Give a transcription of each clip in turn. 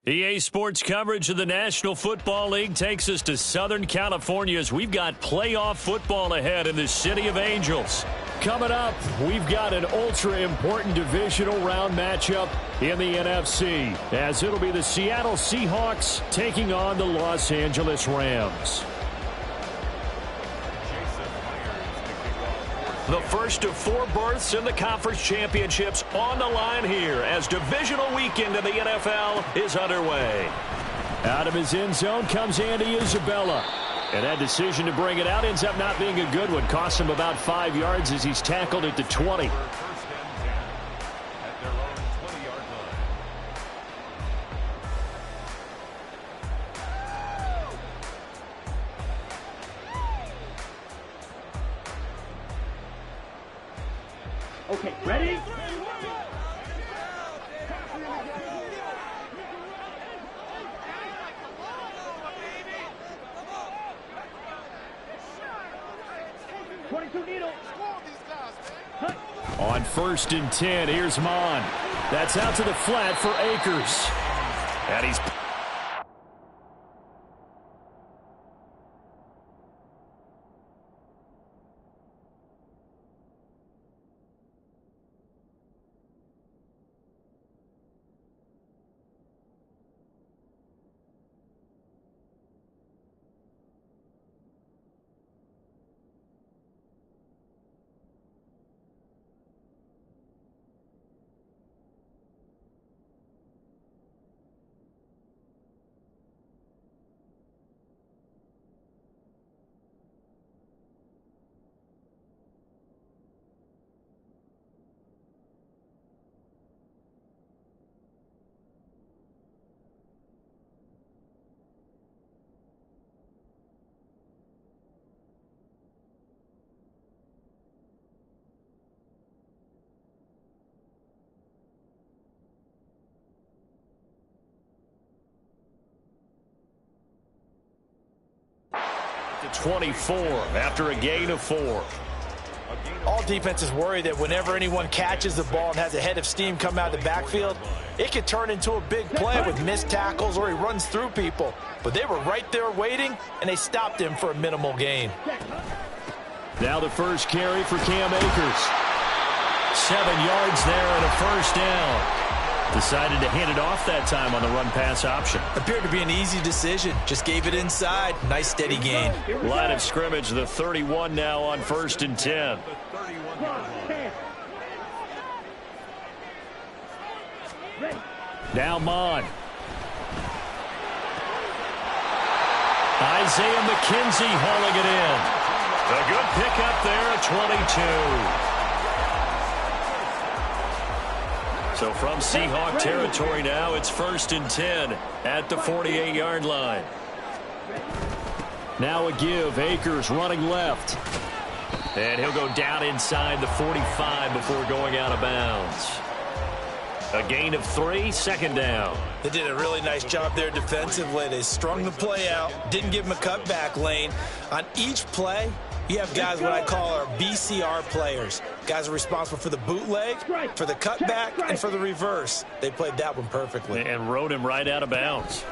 EA Sports coverage of the National Football League takes us to Southern California as we've got playoff football ahead in the City of Angels. Coming up, we've got an ultra-important divisional round matchup in the NFC, as it'll be the Seattle Seahawks taking on the Los Angeles Rams. The first of 4 berths in the conference championships on the line here as divisional weekend in the NFL is underway. Out of his end zone comes Andy Isabella. And that decision to bring it out ends up not being a good one. Costs him about 5 yards as he's tackled at the 20. Okay, ready? On 1st and 10, here's Mon. That's out to the flat for Akers. And he's... to 24 after a gain of 4. All defenses worry that whenever anyone catches the ball and has a head of steam come out of the backfield, it could turn into a big play with missed tackles or he runs through people. But they were right there waiting, and they stopped him for a minimal gain. Now the first carry for Cam Akers. 7 yards there and a first down. Decided to hand it off that time on the run-pass option. Appeared to be an easy decision. Just gave it inside. Nice, steady gain. Line of scrimmage, the 31 now on 1st and 10. Now Mon. Isaiah McKenzie hauling it in. A good pickup there at 22. So from Seahawk territory now, it's 1st and 10 at the 48-yard line. Now a give. Akers running left. And he'll go down inside the 45 before going out of bounds. A gain of 3, 2nd down. They did a really nice job there defensively. They strung the play out, didn't give him a cutback lane. On each play, you have guys what I call our BCR players. Guys are responsible for the bootleg, for the cutback, and for the reverse. They played that one perfectly. And rode him right out of bounds.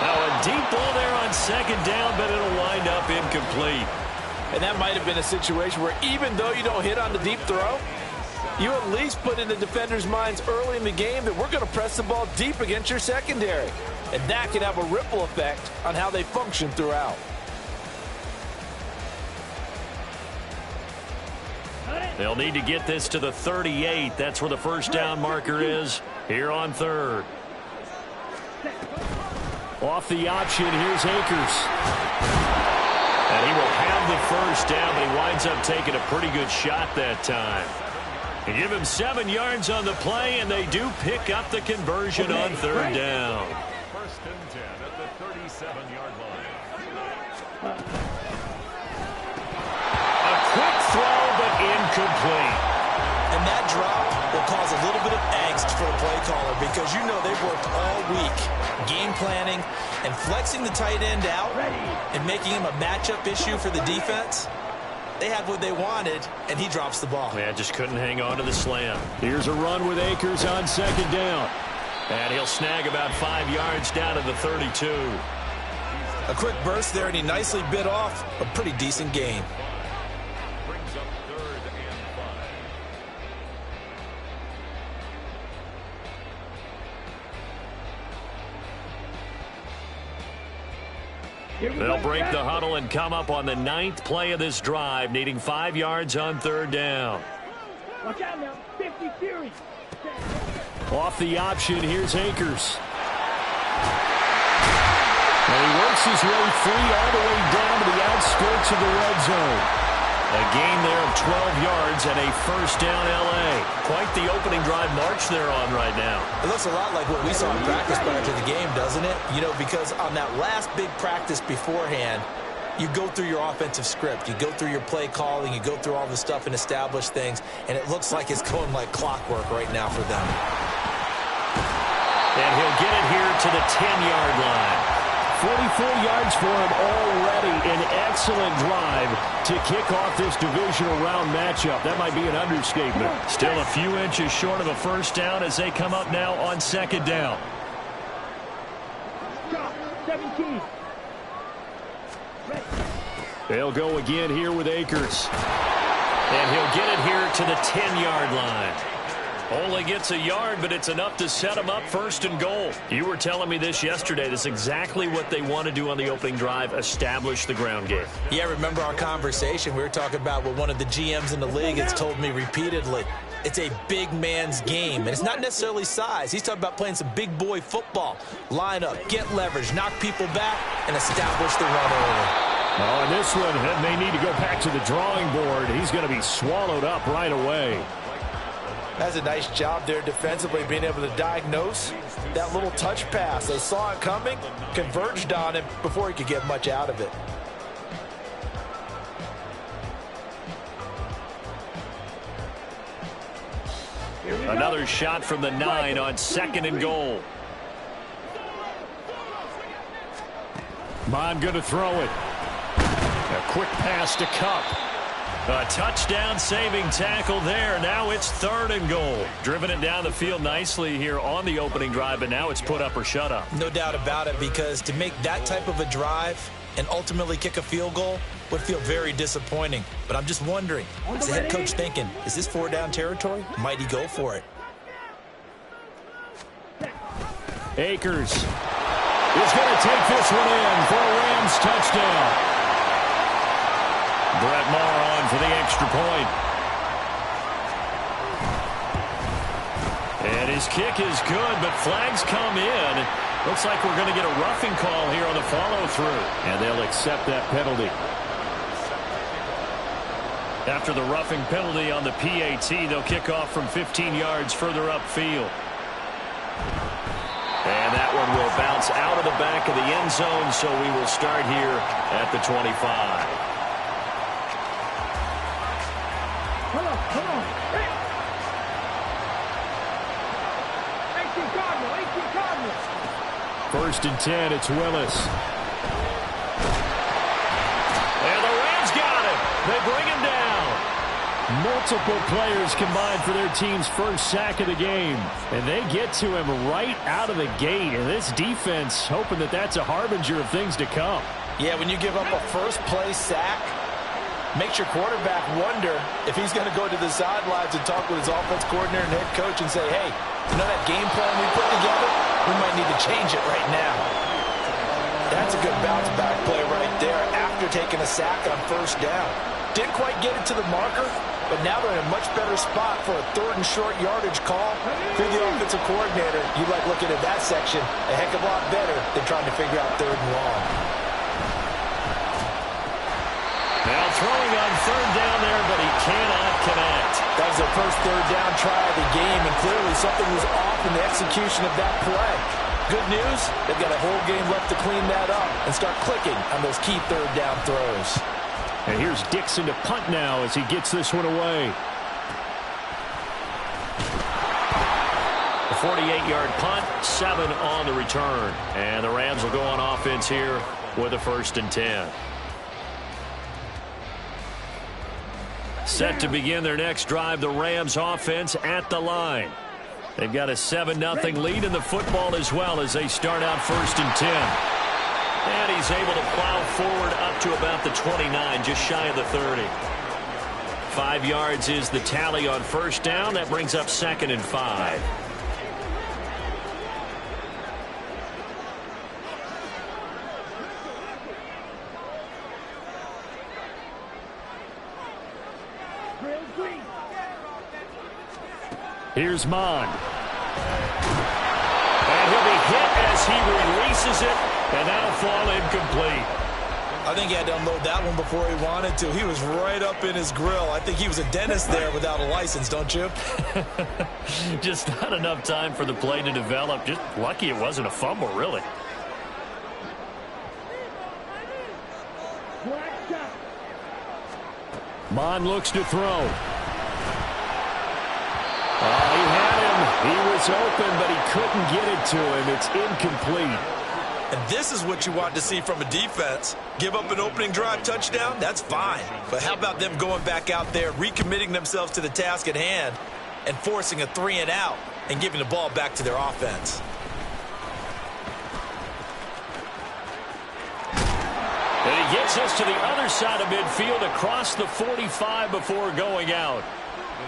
Now a deep ball there on 2nd down, but it'll wind up incomplete. And that might have been a situation where even though you don't hit on the deep throw, you at least put in the defenders' minds early in the game that we're going to press the ball deep against your secondary. And that can have a ripple effect on how they function throughout. They'll need to get this to the 38. That's where the first down marker is here on 3rd. Off the option, here's Akers. And he will have the first down, but he winds up taking a pretty good shot that time. They give him 7 yards on the play, and they do pick up the conversion on 3rd down. 1st and 10 at the 37-yard line. A quick throw, but incomplete. And that drop will cause a little bit of angst for the play caller because you know they've worked all week game planning and flexing the tight end out and making him a matchup issue for the defense. They had what they wanted, and he drops the ball. Yeah, just couldn't hang on to the slam. Here's a run with Akers on second down. And he'll snag about 5 yards down to the 32. A quick burst there, and he nicely bit off a pretty decent gain. Brings up 3rd and 5. They'll break the huddle and come up on the 9th play of this drive, needing 5 yards on 3rd down. Watch out now. 50 series. Off the option, here's Akers. And he works his way free all the way down to the outskirts of the red zone. A gain there of 12 yards and a first down L.A. Quite the opening drive march they're on right now. It looks a lot like what we saw in practice prior to the game, doesn't it? You know, because on that last big practice beforehand, you go through your offensive script. You go through your play calling. You go through all the stuff and establish things. And it looks like it's going like clockwork right now for them. And he'll get it here to the 10-yard line. 44 yards for him already. An excellent drive to kick off this divisional round matchup. That might be an understatement. Still a few inches short of a first down as they come up now on second down. Drop. 17. They'll go again here with Akers. And he'll get it here to the 10-yard line. Only gets a yard, but it's enough to set him up 1st and goal. You were telling me this yesterday. This is exactly what they want to do on the opening drive, establish the ground game. Yeah, remember our conversation. We were talking about what one of the GMs in the league has told me repeatedly. It's a big man's game, and it's not necessarily size. He's talking about playing some big boy football. Line up, get leverage, knock people back, and establish the run early. Oh, and this one may need to go back to the drawing board. He's going to be swallowed up right away. That's a nice job there defensively, being able to diagnose that little touch pass. They saw it coming, converged on him before he could get much out of it. Another shot from the 9 on 2nd and goal. Bond going to throw it. A quick pass to Kupp. A touchdown-saving tackle there. Now it's 3rd and goal. Driven it down the field nicely here on the opening drive, but now it's put up or shut up. No doubt about it, because to make that type of a drive and ultimately kick a field goal would feel very disappointing. But I'm just wondering, is the head coach thinking, is this 4-down territory? Might he go for it? Akers is going to take this one in for a Rams touchdown. Brett Maher on for the extra point. And his kick is good, but flags come in. Looks like we're going to get a roughing call here on the follow-through. And they'll accept that penalty. After the roughing penalty on the PAT, they'll kick off from 15 yards further upfield. And that one will bounce out of the back of the end zone, so we will start here at the 25. Come on. Hey. 18 Cardinals. 1st and 10, it's Willis. And the Rams got him. They bring him down. Multiple players combined for their team's first sack of the game. And they get to him right out of the gate. And this defense hoping that that's a harbinger of things to come. Yeah, when you give up a first-play sack, makes your quarterback wonder if he's going to go to the sidelines and talk with his offense coordinator and head coach and say, hey, you know that game plan we put together? We might need to change it right now. That's a good bounce-back play right there after taking a sack on 1st down. Didn't quite get it to the marker, but now they're in a much better spot for a 3rd and short yardage call. If you're the offensive coordinator, you like looking at that section a heck of a lot better than trying to figure out 3rd and long. Now throwing on 3rd down there, but he cannot connect. That was their first 3rd down try of the game, and clearly something was off in the execution of that play. Good news, they've got a whole game left to clean that up and start clicking on those key 3rd down throws. And here's Dixon to punt now as he gets this one away. A 48-yard punt, 7 on the return. And the Rams will go on offense here with a 1st and 10. Set to begin their next drive, the Rams offense at the line. They've got a 7-0 lead in the football as well as they start out 1st and 10. And he's able to plow forward up to about the 29, just shy of the 30. 5 yards is the tally on 1st down. That brings up 2nd and 5. Here's Mon. And he'll be hit as he releases it, and that'll fall incomplete. I think he had to unload that one before he wanted to. He was right up in his grill. I think he was a dentist there without a license, don't you? Just not enough time for the play to develop. Just lucky it wasn't a fumble, really. Mon looks to throw. He had him. He was open, but he couldn't get it to him. It's incomplete. And this is what you want to see from a defense. Give up an opening drive touchdown, that's fine. But how about them going back out there, recommitting themselves to the task at hand, and forcing a 3-and-out and giving the ball back to their offense? And he gets us to the other side of midfield across the 45 before going out.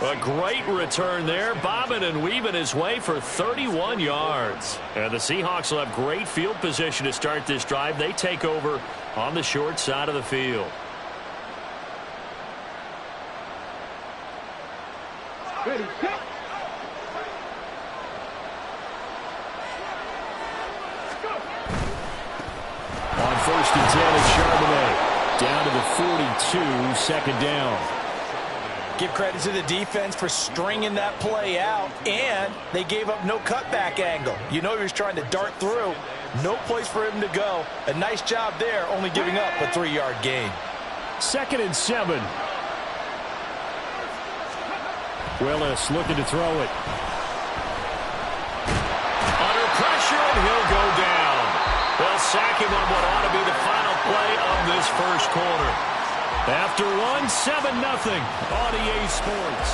A great return there, bobbing and weaving his way for 31 yards. And the Seahawks will have great field position to start this drive. They take over on the short side of the field. Ready, set. On 1st and 10, it's Charbonnet. Down to the 42, 2nd down. Give credit to the defense for stringing that play out, and they gave up no cutback angle. You know he was trying to dart through. No place for him to go. A nice job there, only giving up a 3-yard gain. 2nd and 7. Willis looking to throw it. Under pressure, and he'll go down. They'll sack him on what ought to be the final play of this first quarter. After one, 7-0 on EA Sports.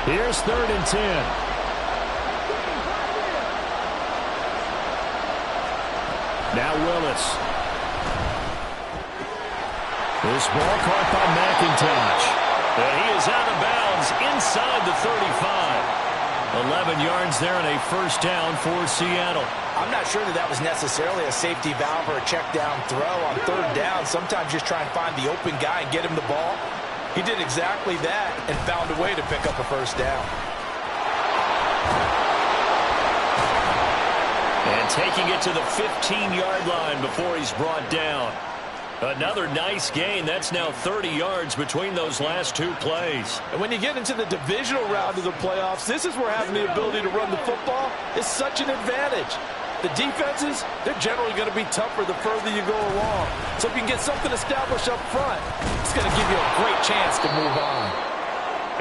Here's 3rd and 10. Now Willis. This ball caught by McIntosh. And he is out of bounds inside the 35. 11 yards there and a 1st down for Seattle. I'm not sure that was necessarily a safety valve or a check down throw on 3rd down. Sometimes just try and find the open guy and get him the ball. He did exactly that and found a way to pick up a 1st down. And taking it to the 15-yard line before he's brought down. Another nice gain. That's now 30 yards between those last 2 plays. And when you get into the divisional round of the playoffs, this is where having the ability to run the football is such an advantage. The defenses, they're generally going to be tougher the further you go along. So if you can get something established up front, it's going to give you a great chance to move on.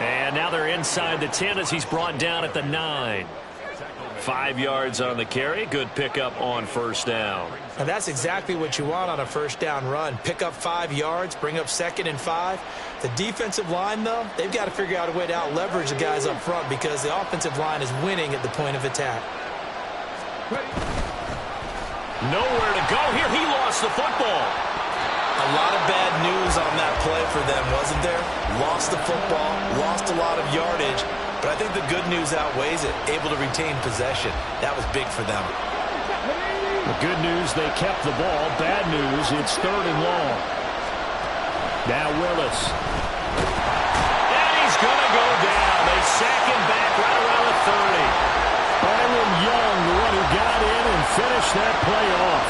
And now they're inside the 10 as he's brought down at the 9. 5 yards on the carry. Good pickup on 1st down. And that's exactly what you want on a 1st down run. Pick up 5 yards, bring up 2nd and 5. The defensive line, though, they've got to figure out a way to out-leverage the guys up front because the offensive line is winning at the point of attack. Nowhere to go here. He lost the football. A lot of bad news on that play for them, wasn't there? Lost the football, lost a lot of yardage. But I think the good news outweighs it. Able to retain possession. That was big for them. The good news, they kept the ball. Bad news, it's 3rd and long. Now Willis. And he's going to go down. They sack him back right around the 30. Byron Young, the one who got in and finished that play off.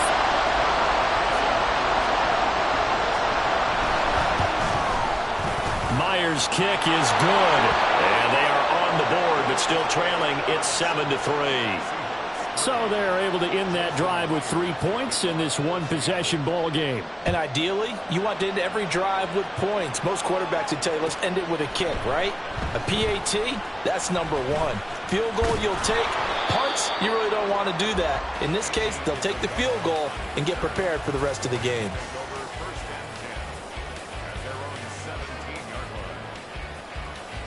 Myers' kick is good. And they are on the board, but still trailing. It's 7-3. So they're able to end that drive with 3 points in this one-possession ball game. And ideally, you want to end every drive with points. Most quarterbacks would tell you, let's end it with a kick, right? A PAT, that's number one. Field goal you'll take. Punts, you really don't want to do that. In this case, they'll take the field goal and get prepared for the rest of the game.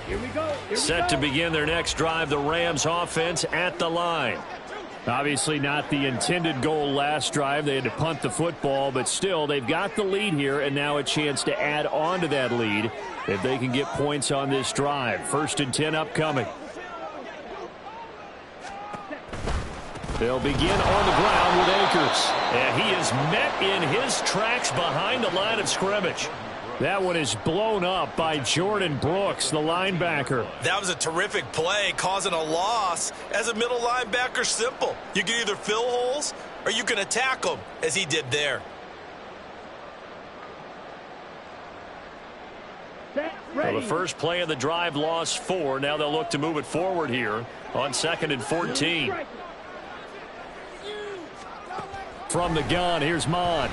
Here we go. Set to begin their next drive, the Rams offense at the line. Obviously not the intended goal last drive. They had to punt the football, but still they've got the lead here and now a chance to add on to that lead if they can get points on this drive. 1st and 10 upcoming. They'll begin on the ground with Akers. And he is met in his tracks behind the line of scrimmage. That one is blown up by Jordan Brooks, the linebacker. That was a terrific play, causing a loss. As a middle linebacker, simple. You can either fill holes or you can attack them, as he did there. Well, the first play of the drive lost 4. Now they'll look to move it forward here on 2nd and 14. From the gun, here's Mond.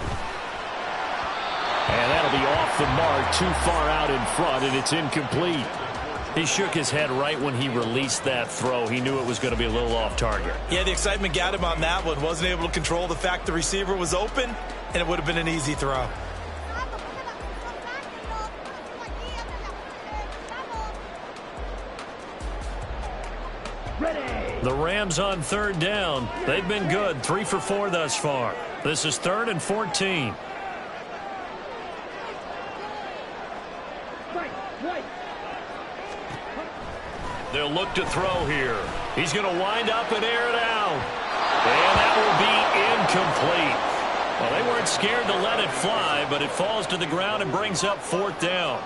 And that'll be off the mark, too far out in front, and it's incomplete. He shook his head right when he released that throw. He knew it was going to be a little off target. Yeah, the excitement got him on that one. Wasn't able to control the fact the receiver was open, and it would have been an easy throw. The Rams on 3rd down. They've been good, 3 for 4 thus far. This is 3rd and 14. They'll look to throw here. He's going to wind up and air it out. And that will be incomplete. Well, they weren't scared to let it fly, but it falls to the ground and brings up 4th down.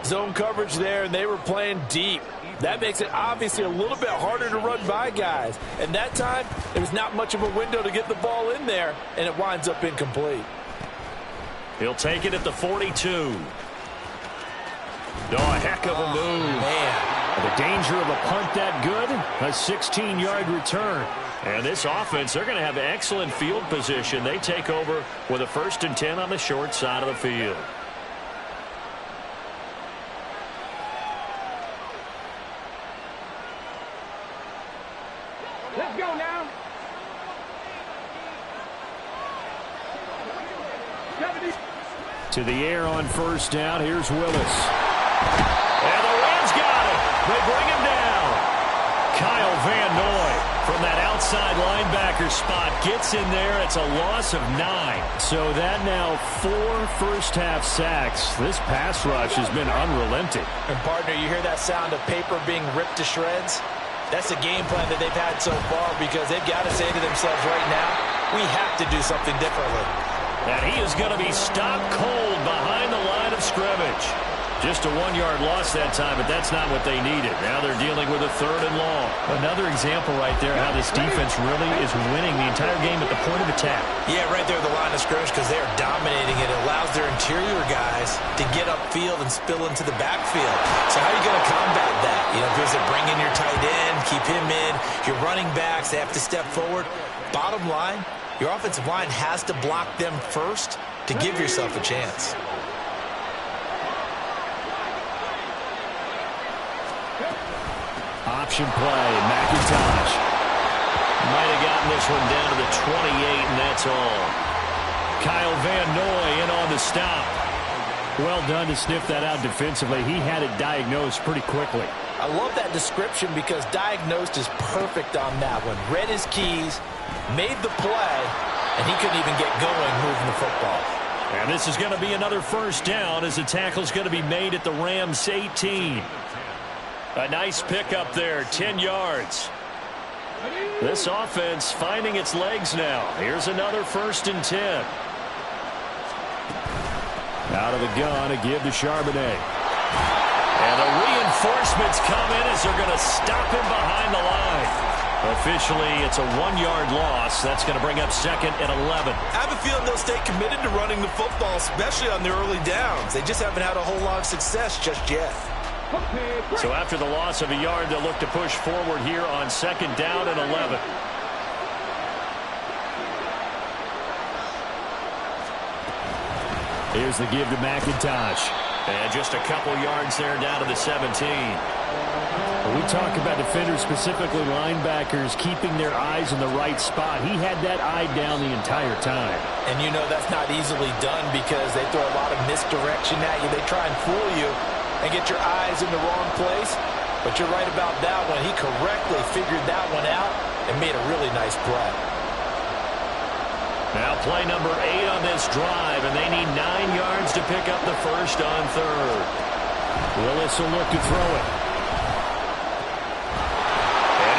Zone coverage there, and they were playing deep. That makes it obviously a little bit harder to run by guys. And that time, there was not much of a window to get the ball in there, and it winds up incomplete. He'll take it at the 42. Oh, a heck of a move. Man. The danger of a punt that good, a 16-yard return. And this offense, they're going to have excellent field position. They take over with a 1st and 10 on the short side of the field. Let's go now. 70. To the air on 1st down. Here's Willis. And the Rams got it. They bring him down. Kyle Van Noy from that outside linebacker spot gets in there. It's a loss of 9. So that now 4 first-half sacks. This pass rush has been unrelenting. And, partner, you hear that sound of paper being ripped to shreds? That's the game plan that they've had so far because they've got to say to themselves right now, we have to do something differently. And he is going to be stopped cold behind the line of scrimmage. Just a 1-yard loss that time, but that's not what they needed. Now they're dealing with a 3rd and long. Another example right there how this defense really is winning the entire game at the point of attack. Yeah, right there at the line of scrimmage because they are dominating it. It allows their interior guys to get upfield and spill into the backfield. So how are you going to combat that? You know, because they bring in your tight end, keep him in. Your running backs, they have to step forward. Bottom line, your offensive line has to block them first to give yourself a chance. Option play, McIntosh. Might have gotten this one down to the 28, and that's all. Kyle Van Noy in on the stop. Well done to sniff that out defensively. He had it diagnosed pretty quickly. I love that description because diagnosed is perfect on that one. Read his keys, made the play, and he couldn't even get going moving the football. And this is going to be another 1st down as the tackle is going to be made at the Rams 18. A nice pickup there, 10 yards. This offense finding its legs now. Here's another 1st and 10. Out of the gun, a give to Charbonnet. And the reinforcements come in as they're going to stop him behind the line. Officially, it's a 1-yard loss. That's going to bring up 2nd and 11. I have a feeling they'll stay committed to running the football, especially on the early downs. They just haven't had a whole lot of success just yet. So after the loss of a yard, they'll look to push forward here on 2nd down and 11. Here's the give to McIntosh. And just a couple yards there down to the 17. We talk about defenders, specifically linebackers, keeping their eyes in the right spot. He had that eye down the entire time. And you know that's not easily done because they throw a lot of misdirection at you. They try and fool you and get your eyes in the wrong place. But you're right about that one. He correctly figured that one out and made a really nice play. Now play number 8 on this drive, and they need 9 yards to pick up the first on third. Willis will look to throw it.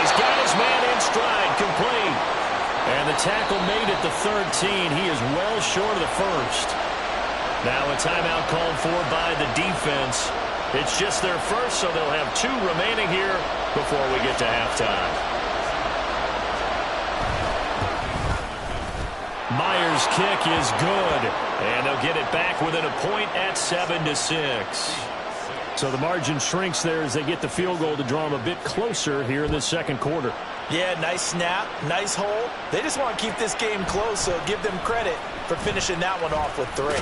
Got his man in stride, complete. And the tackle made at the 13. He is well short of the first. Now a timeout called for by the defense. It's just their first, so they'll have 2 remaining here before we get to halftime. Myers' kick is good, and they'll get it back within a point at 7-6. So the margin shrinks there as they get the field goal to draw them a bit closer here in the second quarter. Yeah, nice snap, nice hole. They just want to keep this game close, so give them credit for finishing that one off with 3.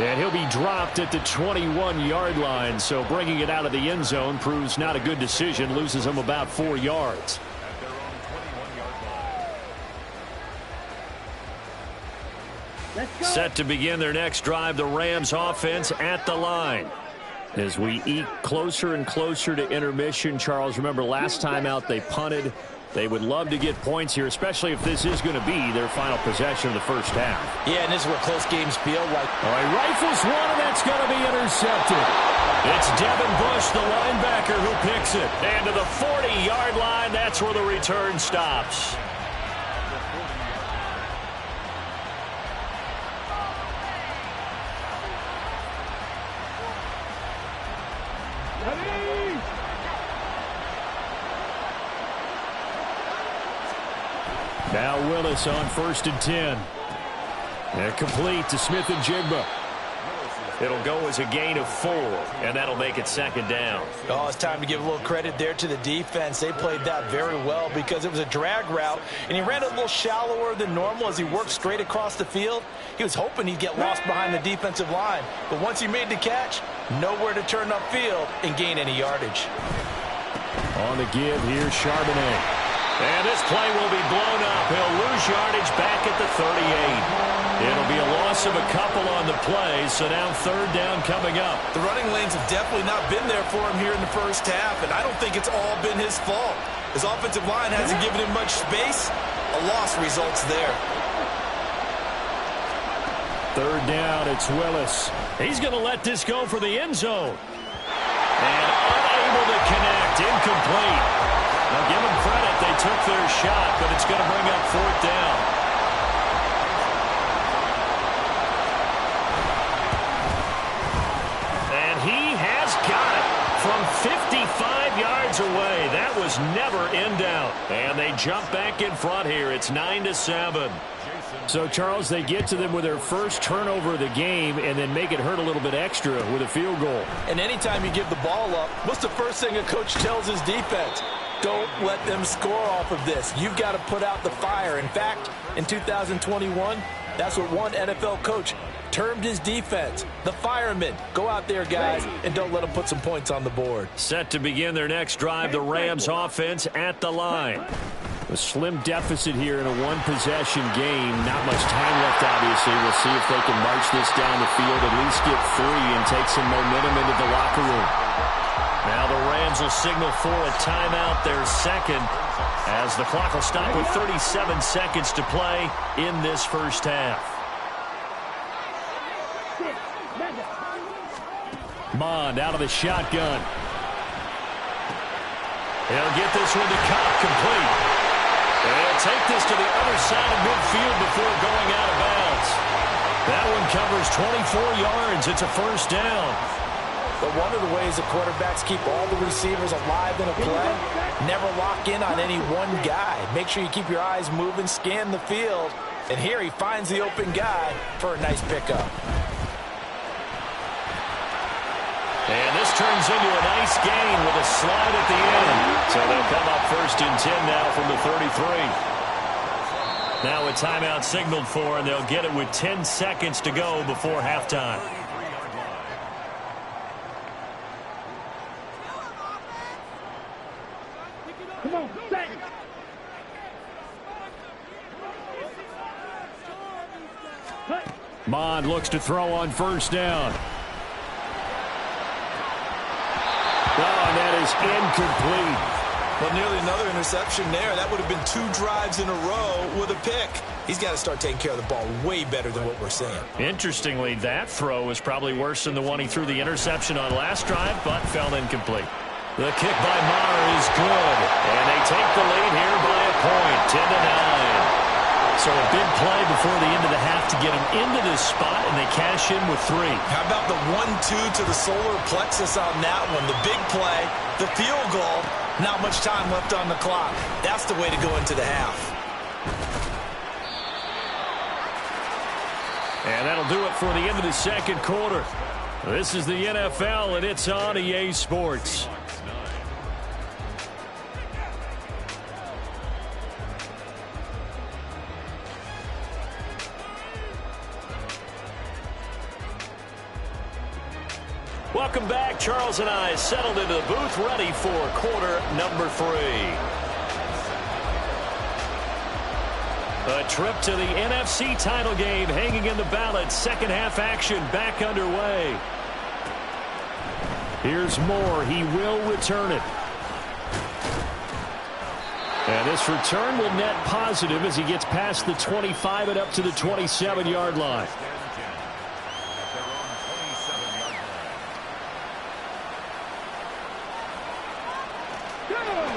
And he'll be dropped at the 21-yard line, so bringing it out of the end zone proves not a good decision, loses him about 4 yards. Set to begin their next drive, the Rams offense at the line. As we eke closer and closer to intermission, Charles, remember last time out they punted. They would love to get points here, especially if this is going to be their final possession of the first half. Yeah, and this is what close games feel like. All right, rifles one, and that's going to be intercepted. It's Devin Bush, the linebacker, who picks it. And to the 40-yard line, that's where the return stops. Now Willis on 1st and 10. And complete to Smith and Jigba. It'll go as a gain of 4, and that'll make it 2nd down. Oh, it's time to give a little credit there to the defense. They played that very well because it was a drag route, and he ran a little shallower than normal as he worked straight across the field. He was hoping he'd get lost behind the defensive line, but once he made the catch, nowhere to turn upfield and gain any yardage. On the give, here's Charbonnet. And this play will be blown up. He'll lose yardage back at the 38. It'll be a loss of a couple on the play, so now 3rd down coming up. The running lanes have definitely not been there for him here in the first half, and I don't think it's all been his fault. His offensive line hasn't given him much space. A loss results there. 3rd down, it's Willis. He's going to let this go for the end zone. And unable to connect, incomplete. Now give them credit, they took their shot, but it's going to bring up 4th down. And he has got it from 55 yards away. That was never in doubt. And they jump back in front here. It's 9-7. So, Charles, they get to them with their first turnover of the game and then make it hurt a little bit extra with a field goal. And anytime you give the ball up, what's the first thing a coach tells his defense? Don't let them score off of this. You've got to put out the fire. In fact, in 2021, that's what one NFL coach termed his defense. The firemen. Go out there, guys, and don't let them put some points on the board. Set to begin their next drive, the Rams offense at the line. A slim deficit here in a one-possession game. Not much time left, obviously. We'll see if they can march this down the field, at least get 3 and take some momentum into the locker room. Now the Rams will signal for a timeout, their second, as the clock will stop with 37 seconds to play in this first half. Mond out of the shotgun. He'll get this one to Cobb, complete. And he'll take this to the other side of midfield before going out of bounds. That one covers 24 yards. It's a 1st down. But one of the ways the quarterbacks keep all the receivers alive in a play, never lock in on any one guy. Make sure you keep your eyes moving, scan the field. And here he finds the open guy for a nice pickup. And this turns into a nice gain with a slide at the end. So they'll come up 1st and 10 now from the 33. Now a timeout signaled for, and they'll get it with 10 seconds to go before halftime. Come on, set. Mond looks to throw on first down. Oh, and that is incomplete. Well, nearly another interception there. That would have been 2 drives in a row with a pick. He's got to start taking care of the ball way better than what we're seeing. Interestingly, that throw was probably worse than the one he threw the interception on last drive, but fell incomplete. The kick by Maher is good, and they take the lead here by a point, 10-9. So a big play before the end of the half to get him into this spot, and they cash in with 3. How about the 1-2 to the solar plexus on that one? The big play, the field goal, not much time left on the clock. That's the way to go into the half. And that'll do it for the end of the second quarter. This is the NFL, and it's on EA Sports. Welcome back. Charles and I settled into the booth, ready for quarter number 3. A trip to the NFC title game hanging in the balance. Second half action back underway. Here's Moore. He will return it. And this return will net positive as he gets past the 25 and up to the 27-yard line.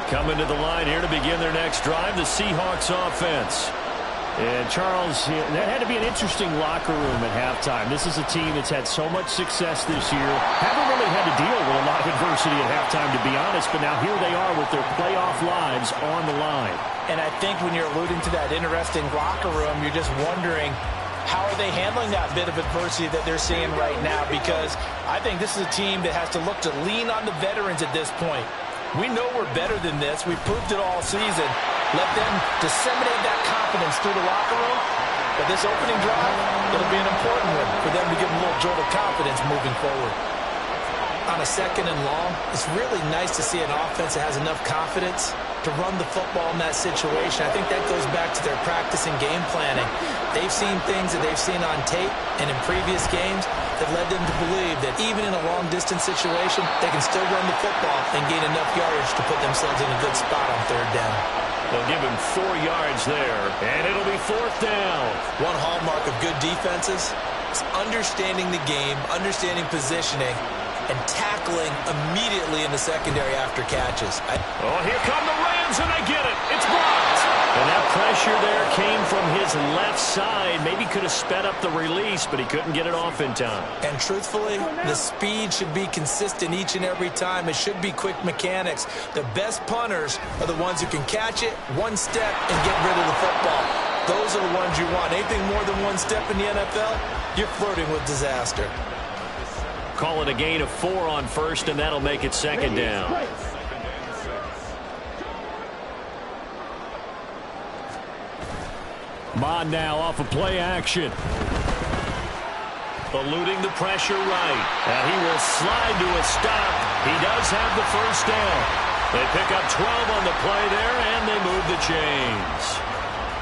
Coming to the line here to begin their next drive, the Seahawks offense. And Charles, that had to be an interesting locker room at halftime. This is a team that's had so much success this year. Haven't really had to deal with a lot of adversity at halftime, to be honest. But now here they are with their playoff lives on the line. And I think when you're alluding to that interesting locker room, you're just wondering, how are they handling that bit of adversity that they're seeing right now? Because I think this is a team that has to look to lean on the veterans at this point. We know we're better than this. We've proved it all season. Let them disseminate that confidence through the locker room. But this opening drive, it'll be an important one for them to give them a little jolt of confidence moving forward. On a second and long, it's really nice to see an offense that has enough confidence to run the football in that situation. I think that goes back to their practice and game planning. They've seen things that they've seen on tape and in previous games that led them to believe that even in a long-distance situation, they can still run the football and gain enough yardage to put themselves in a good spot on third down. They'll give him 4 yards there, and it'll be fourth down. One hallmark of good defenses is understanding the game, understanding positioning, and tackling immediately in the secondary after catches. Oh, here come the Rams, and they get it. It's blocked. And that pressure there came from his left side. Maybe could have sped up the release, but he couldn't get it off in time. And truthfully, the speed should be consistent each and every time. It should be quick mechanics. The best punters are the ones who can catch it one step and get rid of the football. Those are the ones you want. Anything more than one step in the NFL, you're flirting with disaster. Call it a gain of 4 on first, and that'll make it second down. Mond now off of play action. Eluding the pressure right. And he will slide to a stop. He does have the first down. They pick up 12 on the play there, and they move the chains.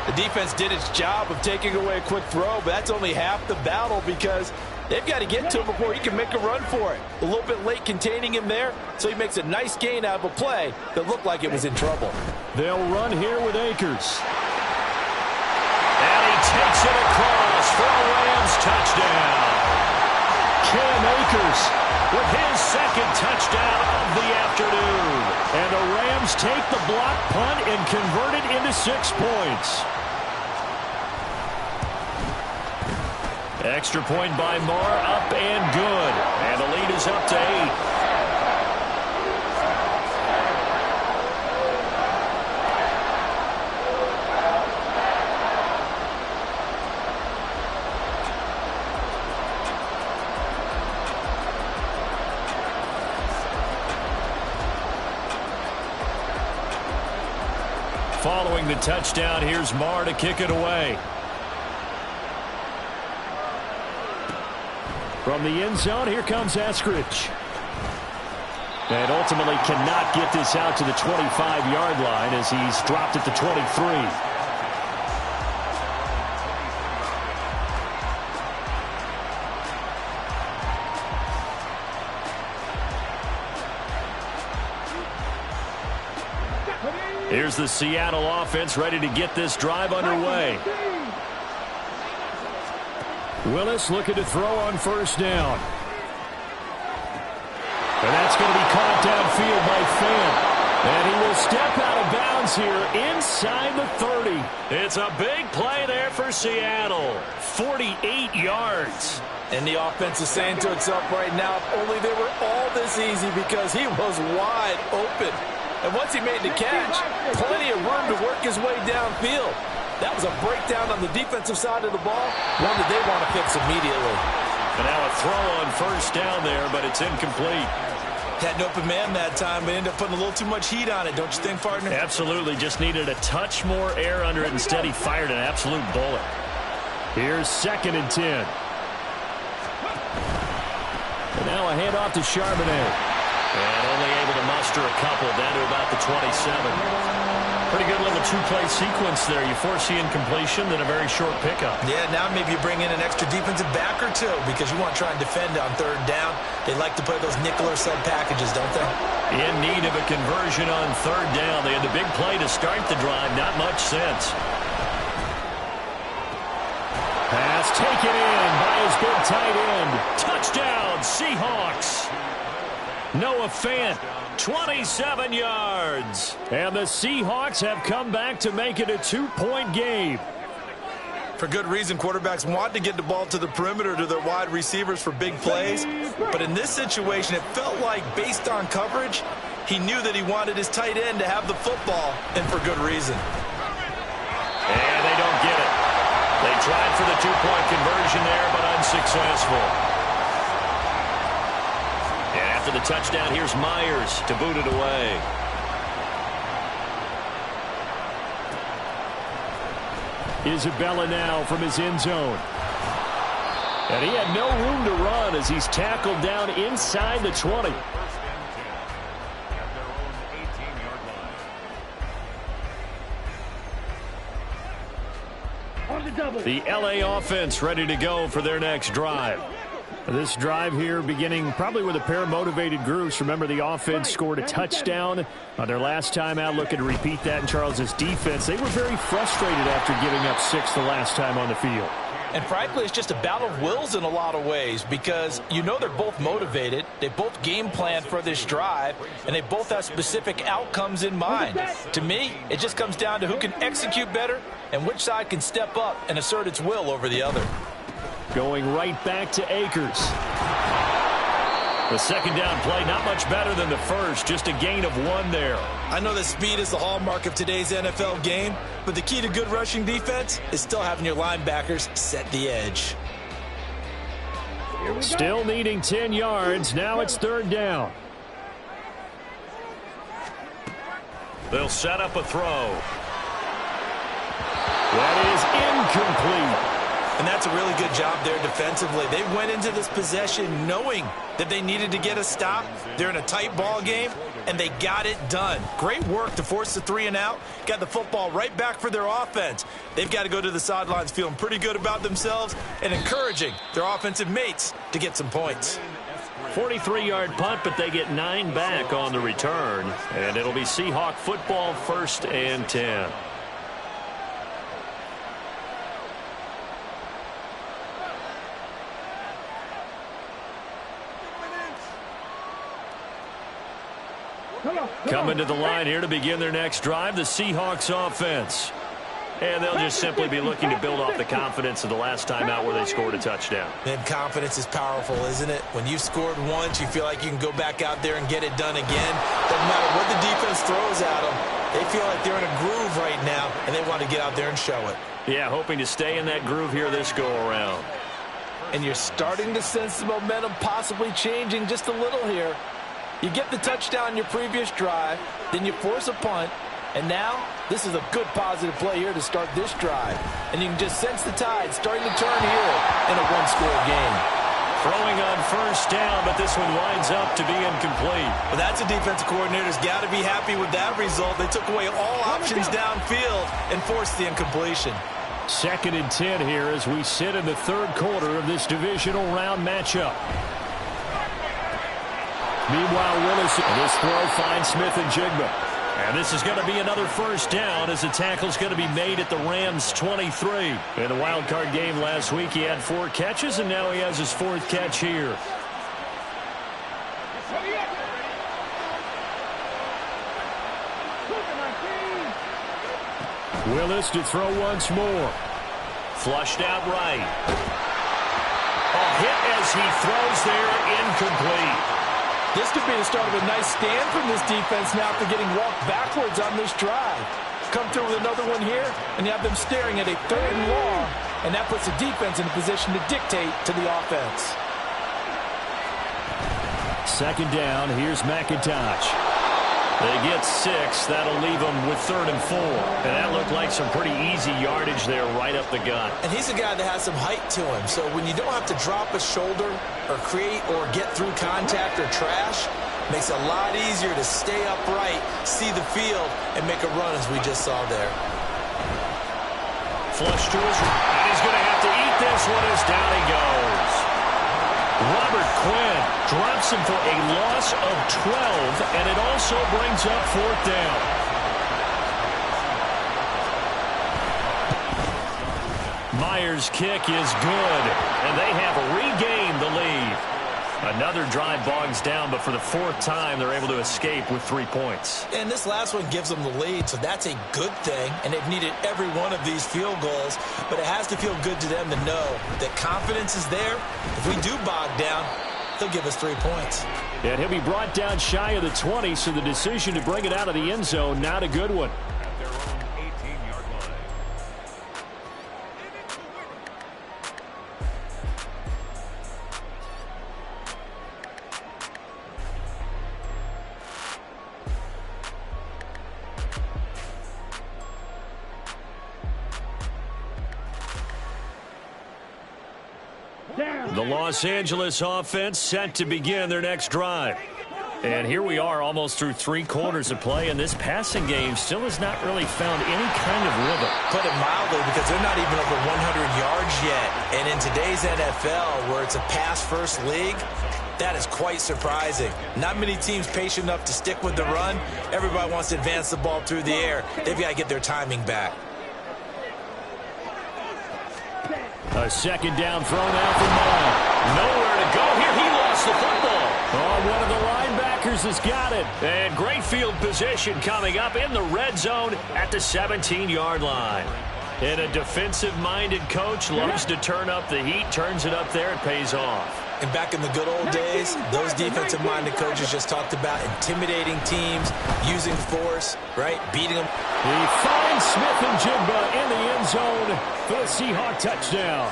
The defense did its job of taking away a quick throw, but that's only half the battle because they've got to get to him before he can make a run for it. A little bit late containing him there, so he makes a nice gain out of a play that looked like it was in trouble. They'll run here with Akers. And he takes it across for a Rams touchdown. Cam Akers with his second touchdown of the afternoon. And the Rams take the block punt and convert it into 6 points. Extra point by Moore, up and good. And the lead is up to 8. Following the touchdown, here's Marr to kick it away. From the end zone, here comes Eskridge. And ultimately cannot get this out to the 25-yard line as he's dropped at the 23. Here's the Seattle offense ready to get this drive underway. Willis looking to throw on first down. And that's going to be caught downfield by Fant. And he will step out of bounds here inside the 30. It's a big play there for Seattle. 48 yards. And the offense is saying to itself right now, if only they were all this easy, because he was wide open. And once he made the catch, plenty of room to work his way downfield. That was a breakdown on the defensive side of the ball, one that they want to fix immediately. And now a throw on first down there, but it's incomplete. Had an open man that time, but ended up putting a little too much heat on it, don't you think, partner? Absolutely. Just needed a touch more air under it. Instead, he fired an absolute bullet. Here's 2nd and 10. And now a handoff to Charbonnet. And only able to muster a couple down to about the 27. Pretty good little two-play sequence there. You foresee incompletion, then a very short pickup. Yeah, now maybe you bring in an extra defensive back or two because you want to try and defend on 3rd down. They like to play those nickel or sub packages, don't they? In need of a conversion on 3rd down. They had the big play to start the drive. Not much sense. Pass taken in by his big tight end. Touchdown, Seahawks. Noah Fant, 27 yards. And the Seahawks have come back to make it a 2-point game. For good reason, quarterbacks want to get the ball to the perimeter to their wide receivers for big plays. But in this situation, it felt like, based on coverage, he knew that he wanted his tight end to have the football, and for good reason. And they don't get it. They tried for the 2-point conversion there, but unsuccessful. And after the touchdown, here's Myers to boot it away. Isabella now from his end zone. And he had no room to run as he's tackled down inside the 20. The LA offense ready to go for their next drive. This drive here beginning probably with a pair of motivated groups. Remember, the offense scored a touchdown on their last time out. Looking to repeat that in Charles' defense. They were very frustrated after giving up 6 the last time on the field. And frankly, it's just a battle of wills in a lot of ways, because you know they're both motivated. They both game planned for this drive, and they both have specific outcomes in mind. To me, it just comes down to who can execute better and which side can step up and assert its will over the other. Going right back to Akers. The 2nd down play, not much better than the first, just a gain of 1 there. I know that speed is the hallmark of today's NFL game, but the key to good rushing defense is still having your linebackers set the edge. Still needing 10 yards. Now it's 3rd down. They'll set up a throw. That is incomplete. And that's a really good job there defensively. They went into this possession knowing that they needed to get a stop. They're in a tight ball game, and they got it done. Great work to force the 3 and out. Got the football right back for their offense. They've got to go to the sidelines feeling pretty good about themselves and encouraging their offensive mates to get some points. 43-yard punt, but they get 9 back on the return. And it'll be Seahawk football, 1st and 10. Coming to the line here to begin their next drive, the Seahawks offense. And they'll just simply be looking to build off the confidence of the last time out where they scored a touchdown. And confidence is powerful, isn't it? When you've scored once, you feel like you can go back out there and get it done again. Doesn't matter what the defense throws at them. They feel like they're in a groove right now, and they want to get out there and show it. Yeah, hoping to stay in that groove here this go-around. And you're starting to sense the momentum possibly changing just a little here. You get the touchdown in your previous drive, then you force a punt, And now, this is a good positive play here to start this drive. And you can just sense the tide starting to turn here in a one-score game. Throwing on first down, but this one winds up to be incomplete. Well, that's a defensive coordinator's got to be happy with that result. They took away all options downfield and forced the incompletion. 2nd and 10 here as we sit in the third quarter of this divisional round matchup. Meanwhile, Willis, this throw finds Smith and Jigba. And this is going to be another first down as the tackle's going to be made at the Rams' 23. In the wild card game last week, he had 4 catches, and now he has his 4th catch here. Willis to throw once more. Flushed out right. A hit as he throws there, incomplete. This could be the start of a nice stand from this defense now after getting walked backwards on this drive. Come through with another one here, and you have them staring at a 3rd and long, and that puts the defense in a position to dictate to the offense. 2nd down, here's McIntosh. They get 6. That'll leave them with 3rd and 4. And that looked like some pretty easy yardage there right up the gut. And he's a guy that has some height to him. So when you don't have to drop a shoulder or create or get through contact or trash, makes it a lot easier to stay upright, see the field, and make a run as we just saw there. Flush to his right. And he's going to have to eat this one as down he goes. Robert Quinn drops him for a loss of 12, and it also brings up 4th down. Myers' kick is good, and they have regained the lead. Another drive bogs down, but for the 4th time, they're able to escape with 3 points. And this last one gives them the lead, so that's a good thing. And they've needed every one of these field goals, but it has to feel good to them to know that confidence is there. If we do bog down, they'll give us 3 points. And he'll be brought down shy of the 20, so the decision to bring it out of the end zone, not a good one. At their own 18-yard line. The Los Angeles offense set to begin their next drive. And here we are almost through 3 quarters of play, and this passing game still has not really found any kind of rhythm. Put it mildly, because they're not even over 100 yards yet. And in today's NFL, where it's a pass-first league, that is quite surprising. Not many teams patient enough to stick with the run. Everybody wants to advance the ball through the air. They've got to get their timing back. A 2nd down throw now for Maul. Nowhere to go here. He lost the football. Oh, one of the linebackers has got it. And great field position coming up in the red zone at the 17-yard line. And a defensive-minded coach loves to turn up the heat, turns it up there, and pays off. And back in the good old days, those defensive-minded coaches just talked about intimidating teams, using force, right, beating them. He finds Smith and Jigba in the end zone for the Seahawk touchdown.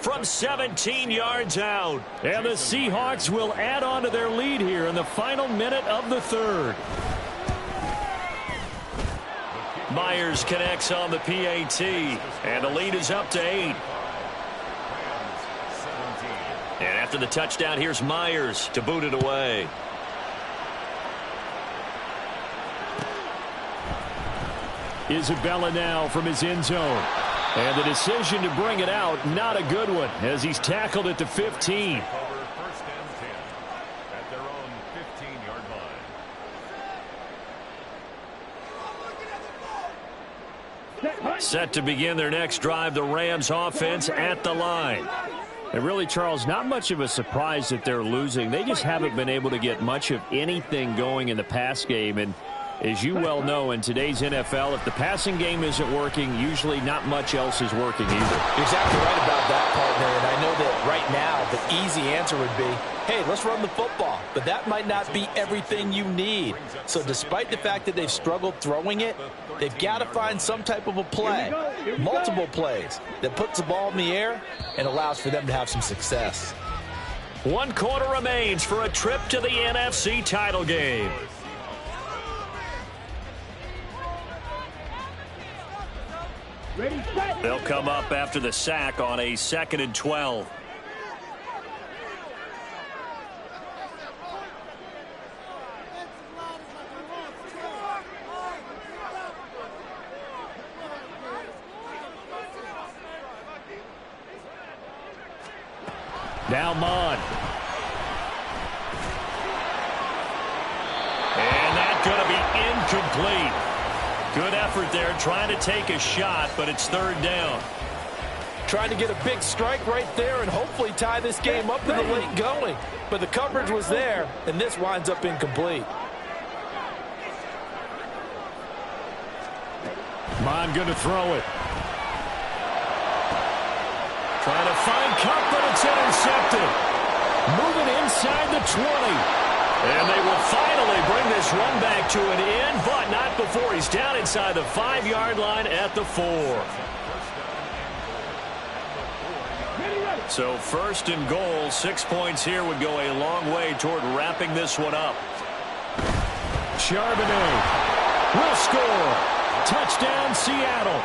From 17 yards out. And the Seahawks will add on to their lead here in the final minute of the 3rd. Myers connects on the PAT, and the lead is up to 8. And after the touchdown, here's Myers to boot it away. Isabella now from his end zone. And the decision to bring it out, not a good one, as he's tackled at the 15. Over 1st and 10 at their own 15-yard line. Set to begin their next drive, the Rams offense at the line. And really, Charles, not much of a surprise that they're losing. They just haven't been able to get much of anything going in the pass game. And as you well know, in today's NFL, if the passing game isn't working, usually not much else is working either. You're exactly right about that, partner. And I know that right now the easy answer would be, hey, let's run the football. But that might not be everything you need. So despite the fact that they've struggled throwing it, they've got to find some type of a play, multiple plays, that puts the ball in the air and allows for them to have some success. 1 quarter remains for a trip to the NFC title game. Ready, set. They'll come up after the sack on a 2nd and 12. Now Mond. And that's going to be incomplete. Good effort there, trying to take a shot, but it's 3rd down. Trying to get a big strike right there and hopefully tie this game up in the late going. But the coverage was there, and this winds up incomplete. Mond going to throw it. Trying to find Kupp, but it's intercepted. Moving inside the 20. And they will finally bring this run back to an end, but not before he's down inside the 5-yard line at the 4. So 1st and goal, 6 points here would go a long way toward wrapping this one up. Charbonnet will score. Touchdown, Seattle.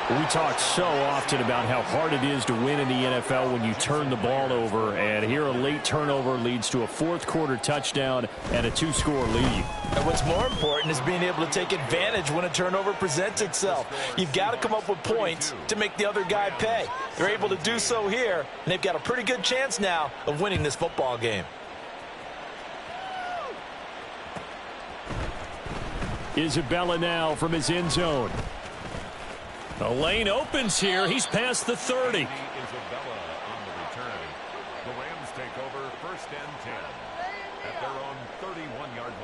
We talk so often about how hard it is to win in the NFL when you turn the ball over, and here a late turnover leads to a 4th-quarter touchdown and a 2-score lead. And what's more important is being able to take advantage when a turnover presents itself. You've got to come up with points to make the other guy pay. They're able to do so here, and they've got a pretty good chance now of winning this football game. Isabella now from his end zone. The lane opens here. He's past the 30. Isabella on the return. The Rams take over 1st and 10 at their own 31-yard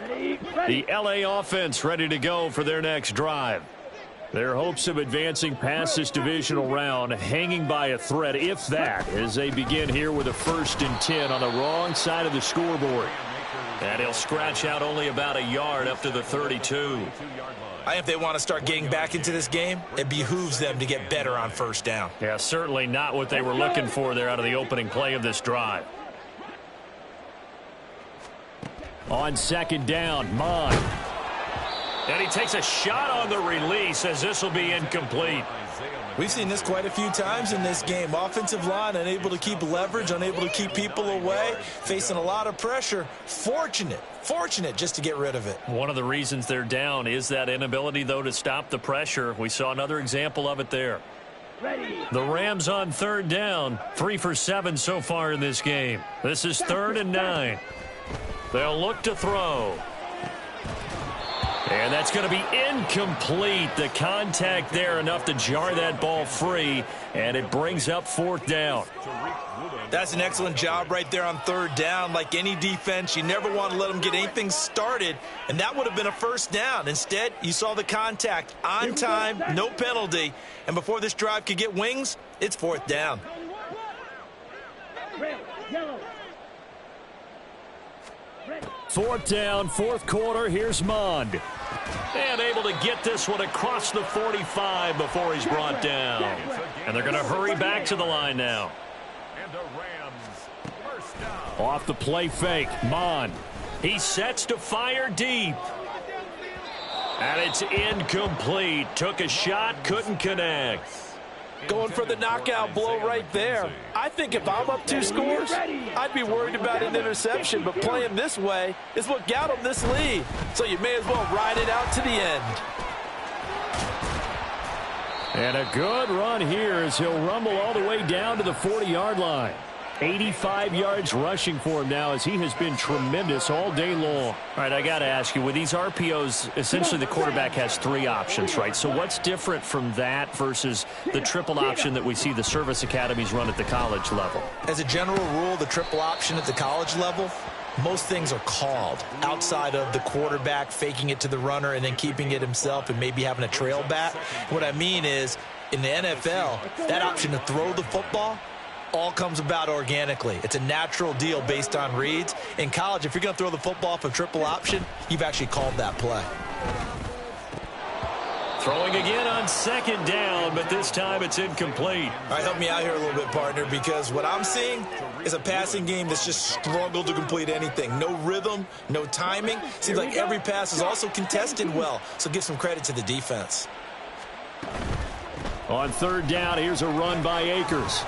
line. The LA offense ready to go for their next drive. Their hopes of advancing past this divisional round hanging by a thread, if that, as they begin here with a 1st and 10 on the wrong side of the scoreboard. And he'll scratch out only about a yard up to the 32. If they want to start getting back into this game, it behooves them to get better on 1st down. Yeah, certainly not what they were looking for there out of the opening play of this drive. On 2nd down, Mond. And he takes a shot on the release as this will be incomplete. We've seen this quite a few times in this game. Offensive line unable to keep leverage, unable to keep people away, facing a lot of pressure. Fortunate just to get rid of it. One of the reasons they're down is that inability, though, to stop the pressure. We saw another example of it there. The Rams on 3rd down, 3 for 7 so far in this game. This is 3rd and 9. They'll look to throw. And that's going to be incomplete. The contact there enough to jar that ball free, and it brings up 4th down. That's an excellent job right there on 3rd down. Like any defense, you never want to let them get anything started, and that would have been a 1st down. Instead, you saw the contact on time, no penalty, and before this drive could get wings, it's 4th down. Yellow. 4th down, 4th quarter. Here's Mond. And able to get this one across the 45 before he's brought down. And they're going to hurry back to the line now. And the Rams 1st down. Off the play fake, Mond. He sets to fire deep. And it's incomplete. Took a shot, couldn't connect. Going for the knockout blow right there. I think if I'm up 2 scores, I'd be worried about an interception, but playing this way is what got him this lead. So you may as well ride it out to the end. And a good run here as he'll rumble all the way down to the 40-yard line. 85 yards rushing for him now as he has been tremendous all day long. All right, I got to ask you, with these RPOs, essentially the quarterback has 3 options, right? So what's different from that versus the triple option that we see the service academies run at the college level? As a general rule, the triple option at the college level, most things are called outside of the quarterback faking it to the runner and then keeping it himself and maybe having a trail back. What I mean is, in the NFL, that option to throw the football all comes about organically. It's a natural deal based on reads. In college, if you're going to throw the football off a triple option, you've actually called that play. Throwing again on second down, but this time it's incomplete. All right, help me out here a little bit, partner, because what I'm seeing is a passing game that's just struggled to complete anything. No rhythm, no timing. Seems like every pass is also contested well, so give some credit to the defense. On third down, here's a run by Akers.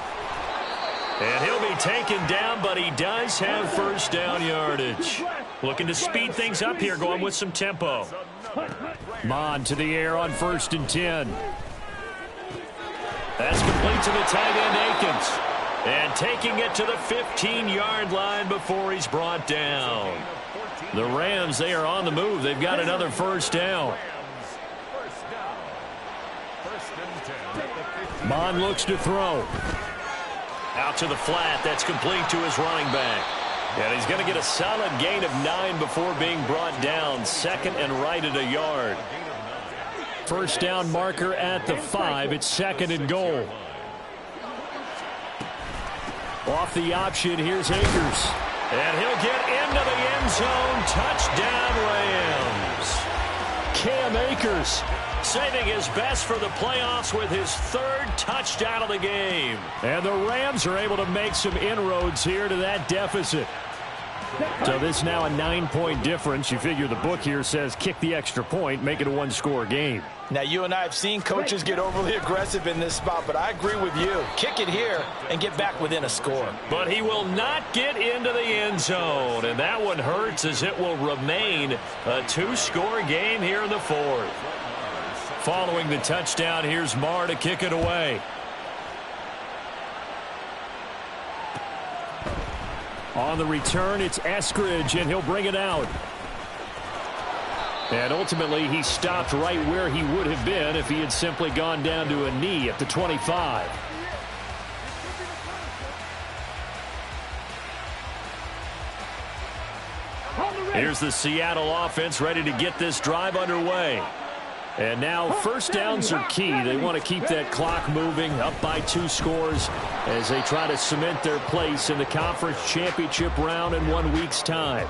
And he'll be taken down, but he does have first down yardage. Looking to speed things up here, going with some tempo. Mond to the air on 1st and 10. That's complete to the tight end, Akins. And taking it to the 15-yard line before he's brought down. The Rams, they are on the move. They've got another first down. Mond looks to throw. Out to the flat. That's complete to his running back. And he's going to get a solid gain of 9 before being brought down. Second and right at a yard. First down marker at the 5. It's second and goal. Off the option, here's Akers. And he'll get into the end zone. Touchdown, Rams. Cam Akers saving his best for the playoffs with his 3rd touchdown of the game. And the Rams are able to make some inroads here to that deficit. So this is now a 9-point difference. You figure the book here says kick the extra point, make it a 1-score game. Now, you and I have seen coaches get overly aggressive in this spot, but I agree with you. Kick it here and get back within a score. But he will not get into the end zone, and that one hurts as it will remain a 2-score game here in the 4th. Following the touchdown, here's Marr to kick it away. On the return, it's Eskridge, and he'll bring it out. And ultimately, he stopped right where he would have been if he had simply gone down to a knee at the 25. Here's the Seattle offense ready to get this drive underway. And now first downs are key. They want to keep that clock moving, up by 2 scores as they try to cement their place in the conference championship round in 1 week's time.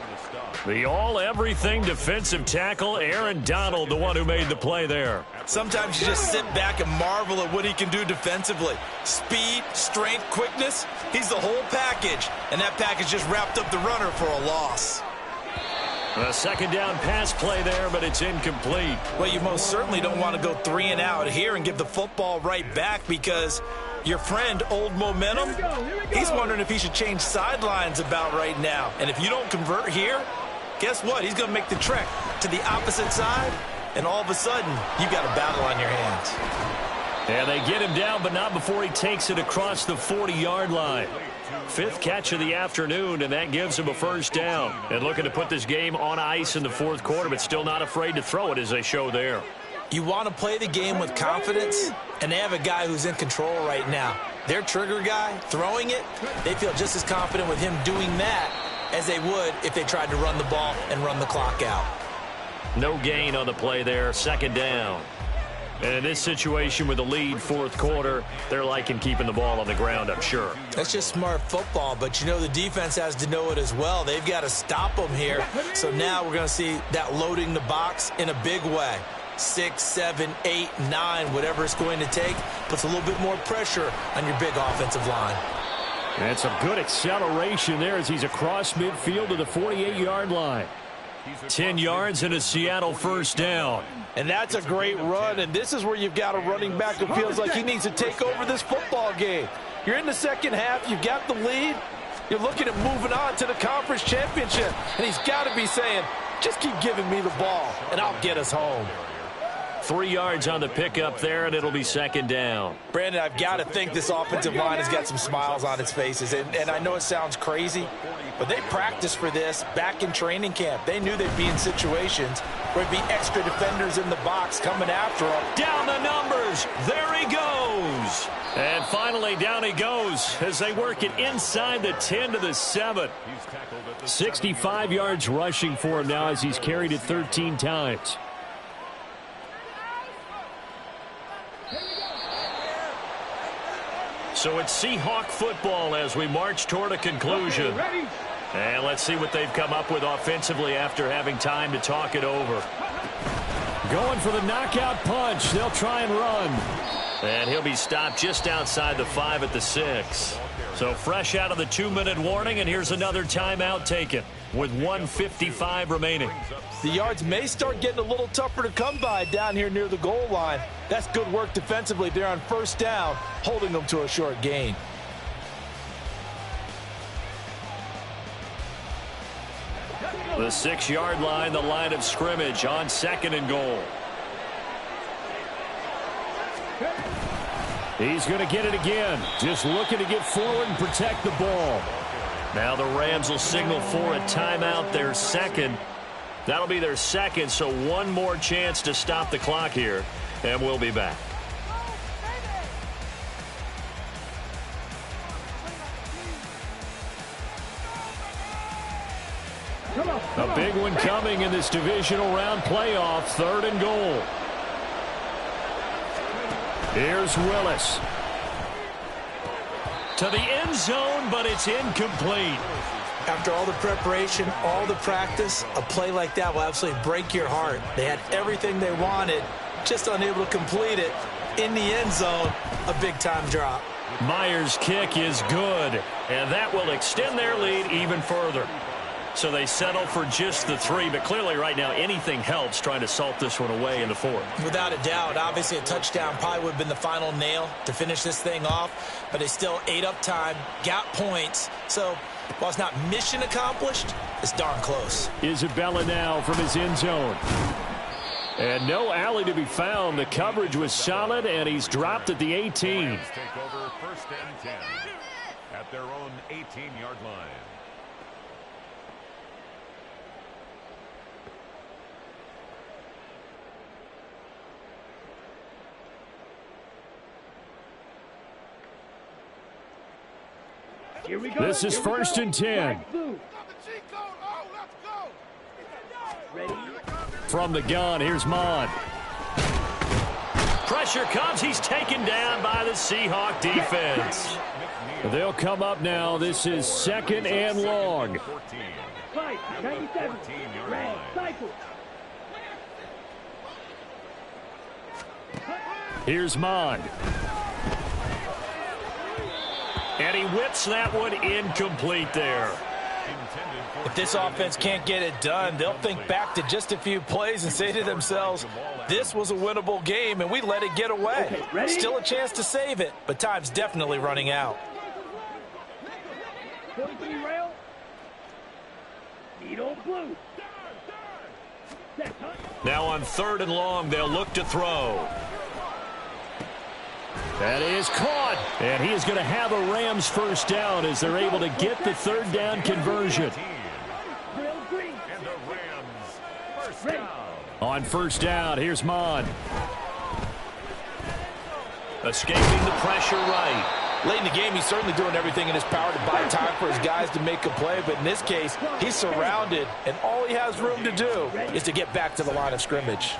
The all-everything defensive tackle, Aaron Donald, the one who made the play there. Sometimes you just sit back and marvel at what he can do defensively. Speed, strength, quickness, he's the whole package. And that package just wrapped up the runner for a loss. A second down pass play there, but it's incomplete. Well, you most certainly don't want to go 3 and out here and give the football right back because your friend, Old Momentum, he's wondering if he should change sidelines about right now. And if you don't convert here, guess what? He's going to make the trek to the opposite side, and all of a sudden, you've got a battle on your hands. And they get him down, but not before he takes it across the 40-yard line. 5th catch of the afternoon, and that gives him a first down. And looking to put this game on ice in the 4th quarter, but still not afraid to throw it as they show there. You want to play the game with confidence, and they have a guy who's in control right now. Their trigger guy, throwing it, they feel just as confident with him doing that as they would if they tried to run the ball and run the clock out. No gain on the play there, second down. And in this situation with the lead 4th quarter, they're liking keeping the ball on the ground, I'm sure. That's just smart football, but you know the defense has to know it as well. They've got to stop them here. So now we're going to see that loading the box in a big way. 6, 7, 8, 9, whatever it's going to take, puts a little bit more pressure on your big offensive line. And some good acceleration there as he's across midfield to the 48-yard line. 10 yards and a Seattle first down. And that's a great run, and this is where you've got a running back who feels like he needs to take over this football game. You're in the second half, you've got the lead, you're looking at moving on to the conference championship, and he's got to be saying, just keep giving me the ball, and I'll get us home. 3 yards on the pickup there, and it'll be second down. Brandon, I've got to think this offensive line has got some smiles on its faces, and I know it sounds crazy, but they practiced for this back in training camp. They knew they'd be in situations where there'd be extra defenders in the box coming after them. Down the numbers. There he goes. And finally, down he goes as they work it inside the 10 to the 7. 65 yards rushing for him now as he's carried it 13 times. So it's Seahawk football as we march toward a conclusion. And let's see what they've come up with offensively after having time to talk it over. Going for the knockout punch. They'll try and run. And he'll be stopped just outside the 5 at the 6. So fresh out of the 2-minute warning, and here's another timeout taken with 1:55 remaining. The yards may start getting a little tougher to come by down here near the goal line. That's good work defensively there on first down, holding them to a short gain. The 6-yard line, the line of scrimmage on 2nd and goal. He's going to get it again. Just looking to get forward and protect the ball. Now the Rams will signal for a timeout, their second. That'll be their second, so one more chance to stop the clock here, and we'll be back. A big one coming in this divisional round playoff, 3rd and goal. Here's Willis. To the end zone, but it's incomplete. After all the preparation, all the practice, a play like that will absolutely break your heart. They had everything they wanted, just unable to complete it. In the end zone, a big-time drop. Myers' kick is good, and that will extend their lead even further. So they settle for just the 3, but clearly right now anything helps trying to salt this one away in the 4th. Without a doubt, obviously a touchdown probably would have been the final nail to finish this thing off, but they still ate up time, got points. So while it's not mission accomplished, it's darn close. Isabella now from his end zone. And no alley to be found. The coverage was solid, and he's dropped at the 18. Take over 1st and 10 at their own 18-yard line. Here we go. This is 1st and 10. Ready? From the gun, here's Mond. Pressure comes. He's taken down by the Seahawk defense. They'll come up now. This is 2nd and long. 97. Red cycle. Here's Mond. And he whips that one incomplete there. If this offense can't get it done, they'll think back to just a few plays and say to themselves, this was a winnable game and we let it get away. Okay, still a chance to save it, but time's definitely running out. 43 rail. Need old blue. Now on 3rd and long, they'll look to throw. That is caught, and he is going to have a Rams first down as they're able to get the 3rd down conversion. And the Rams first down. On 1st down, here's Mond. Escaping the pressure right. Late in the game, he's certainly doing everything in his power to buy time for his guys to make a play, but in this case, he's surrounded, and all he has room to do is to get back to the line of scrimmage.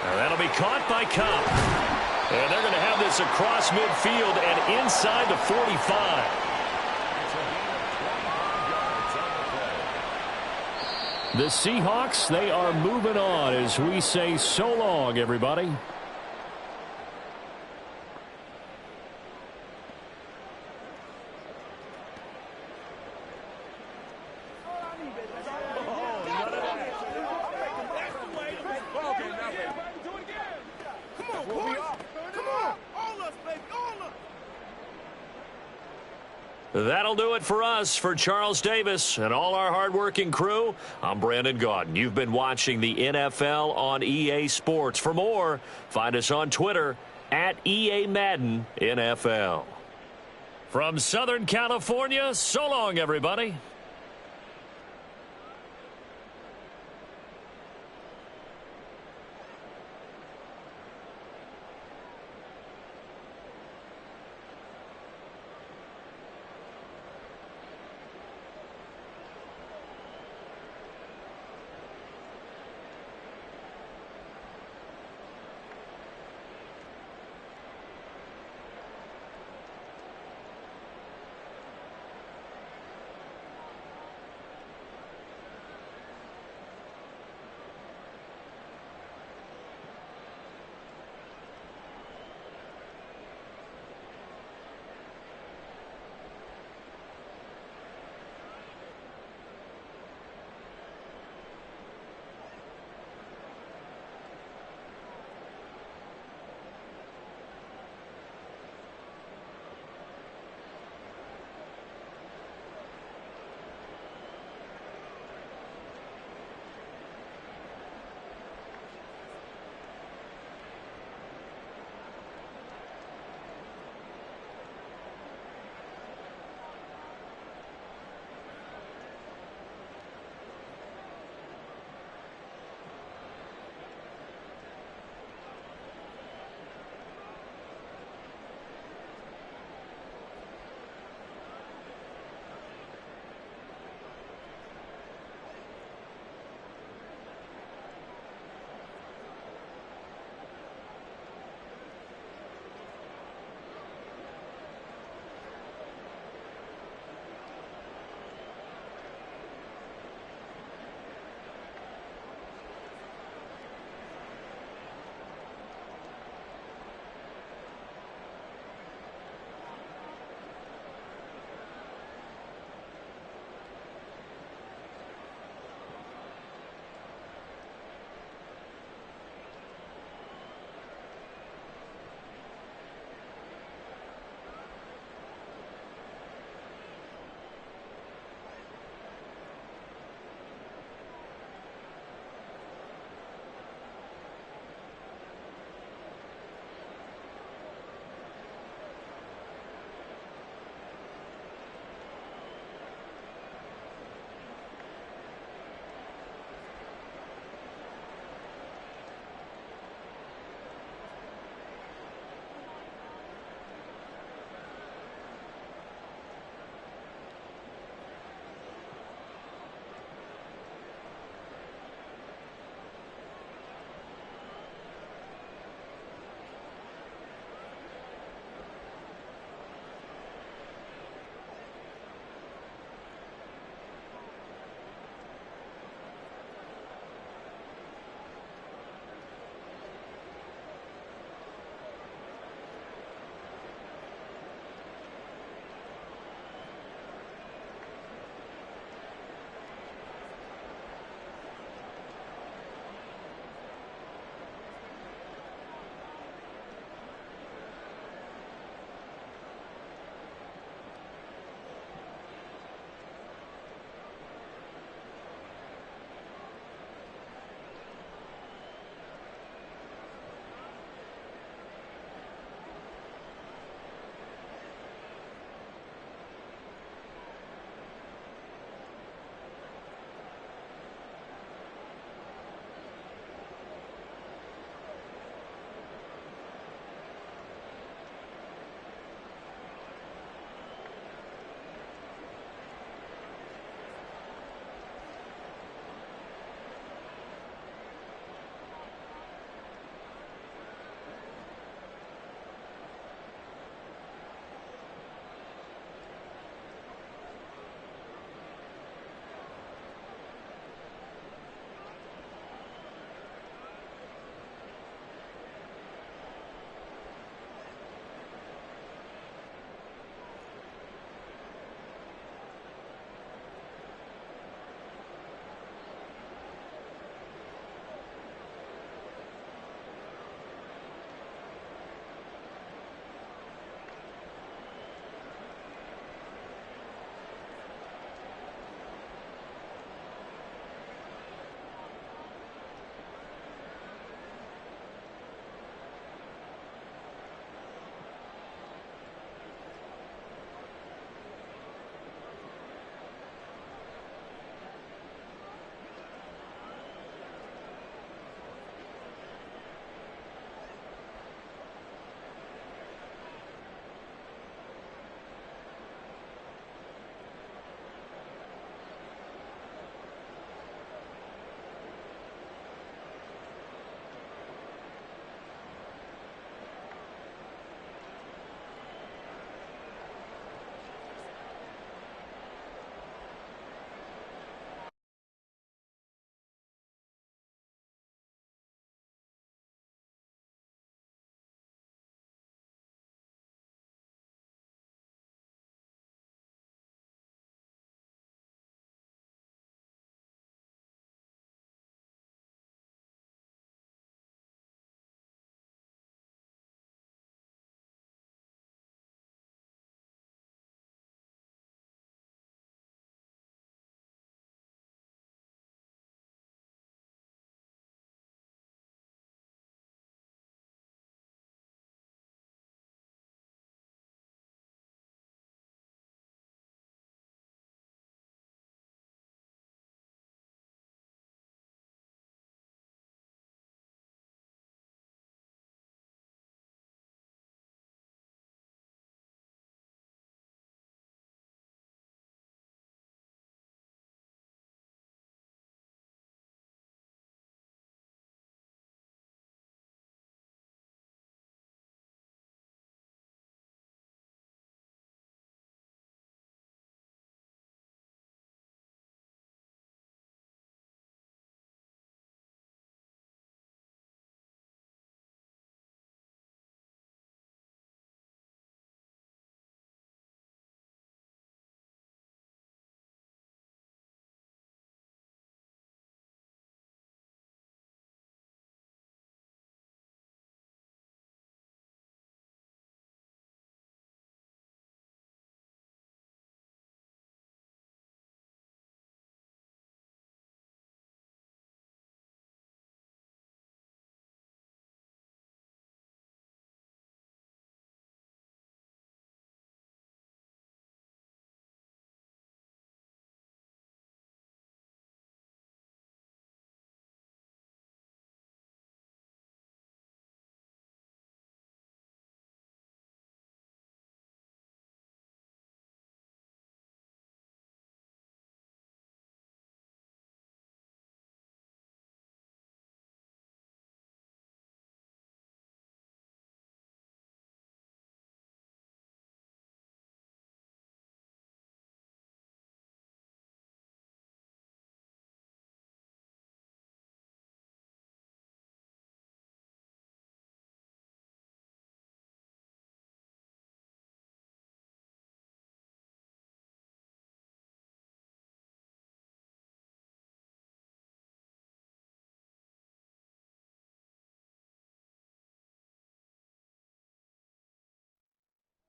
Now that'll be caught by Cobb. And they're going to have this across midfield and inside the 45. The Seahawks, they are moving on as we say so long, everybody. That'll do it for us. For Charles Davis and all our hardworking crew, I'm Brandon Gaudin. You've been watching the NFL on EA Sports. For more, find us on Twitter at EA Madden NFL. From Southern California, so long, everybody.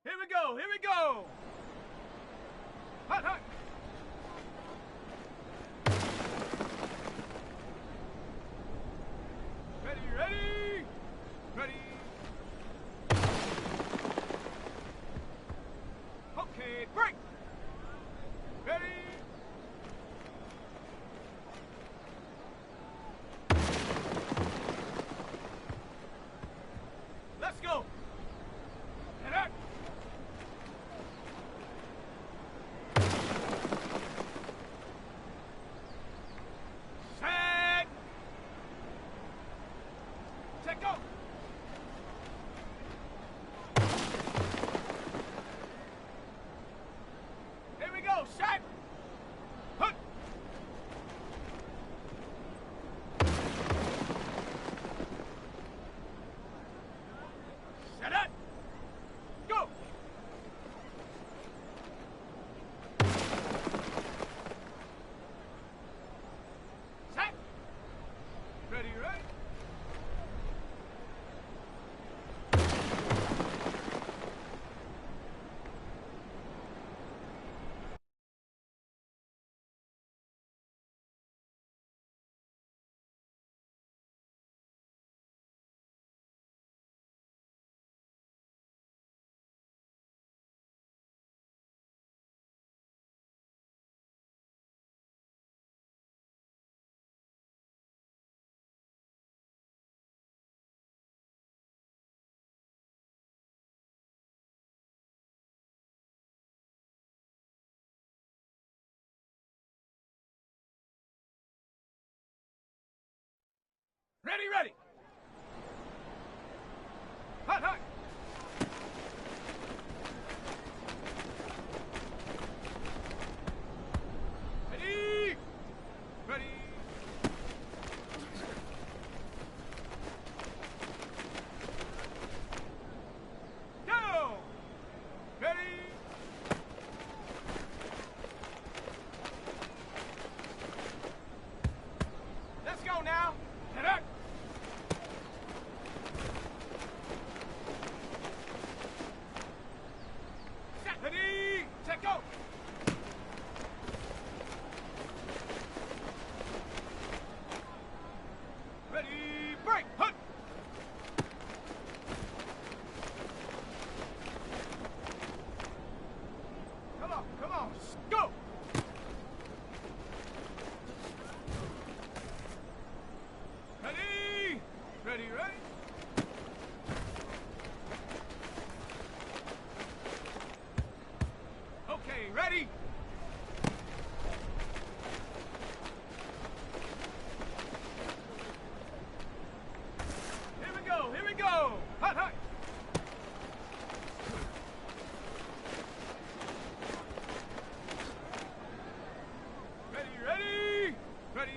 Here we go. Here we go. Hut, hut. Ready, ready. Ready. Okay, break. Ready. Let's go. Head up. Set. Set, go. Here we go. Set. Hut. Set up. Go. Set. Ready, ready. Ready, ready. Hut, hut. Ready. Ready. Go. Ready. Let's go now. Head up. Set. Ready. Set, go. Ready, break, hut. Come on, go. Ready, ready, ready. Okay, ready. Here we go, here we go. Hut, hut. Ready, ready, ready.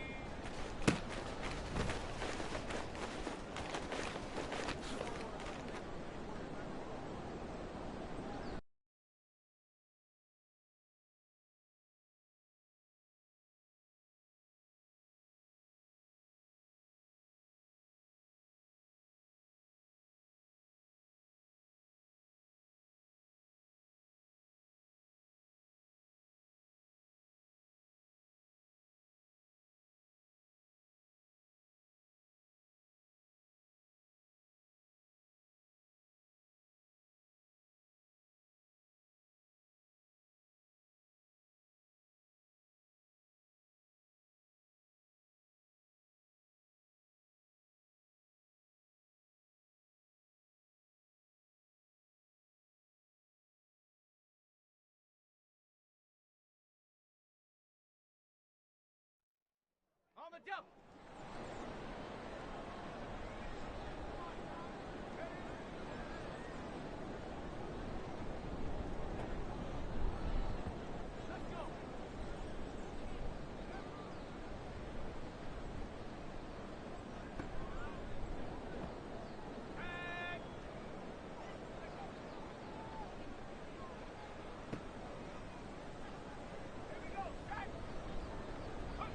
On the double. Let's go. Tag. Here we go. Tag. Hut.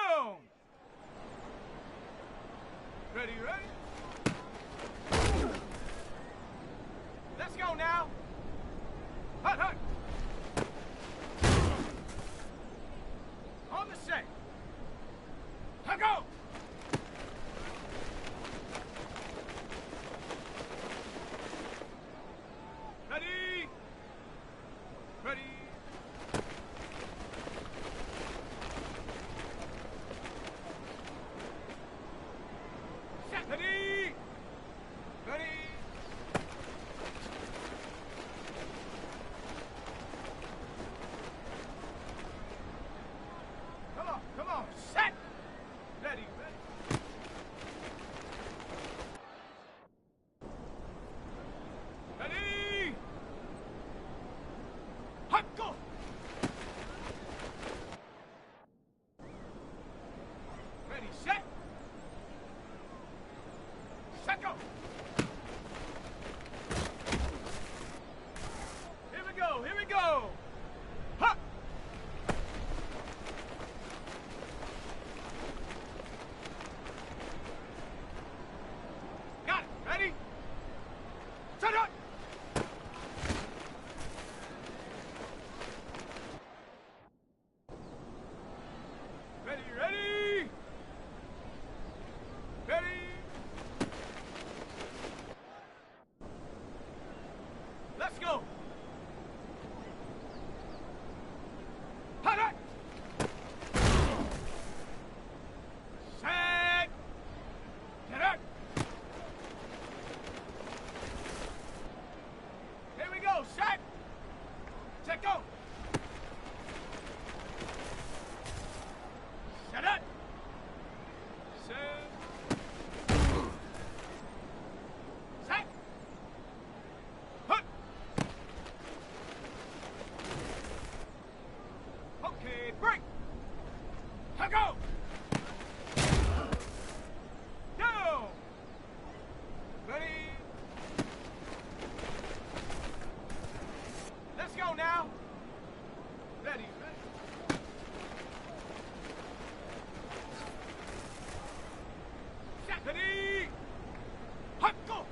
Down. Ready, ready? Let's go now. Hut, hut. On the set. Go. Ready. Ready. Set. Ready. Ready. Come on, set! Ready, ready. Ready! Hot, go! Ready, set! Set, go! Here we go, here we go! Hot! Got it. Ready? Set up. Ready, ready. Ready. Let's go. Hot, hot. Set. Get up. Here we go, set! Set, go! Set it! Set! Set! Hut! Okay, break! Go! Down! Ready? Let's go now. Ready, ready. Set. Ready. Hot, go.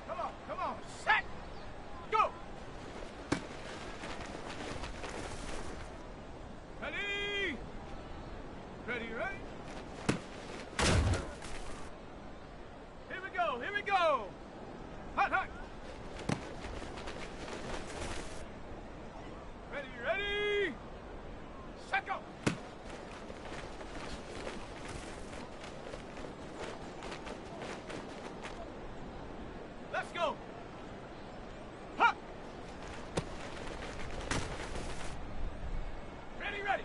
Come on. Set. Go. Ready. Ready, ready. Here we go. Hot, hot. Ready, ready. Set, go. Let's go. Hot. Ready, ready.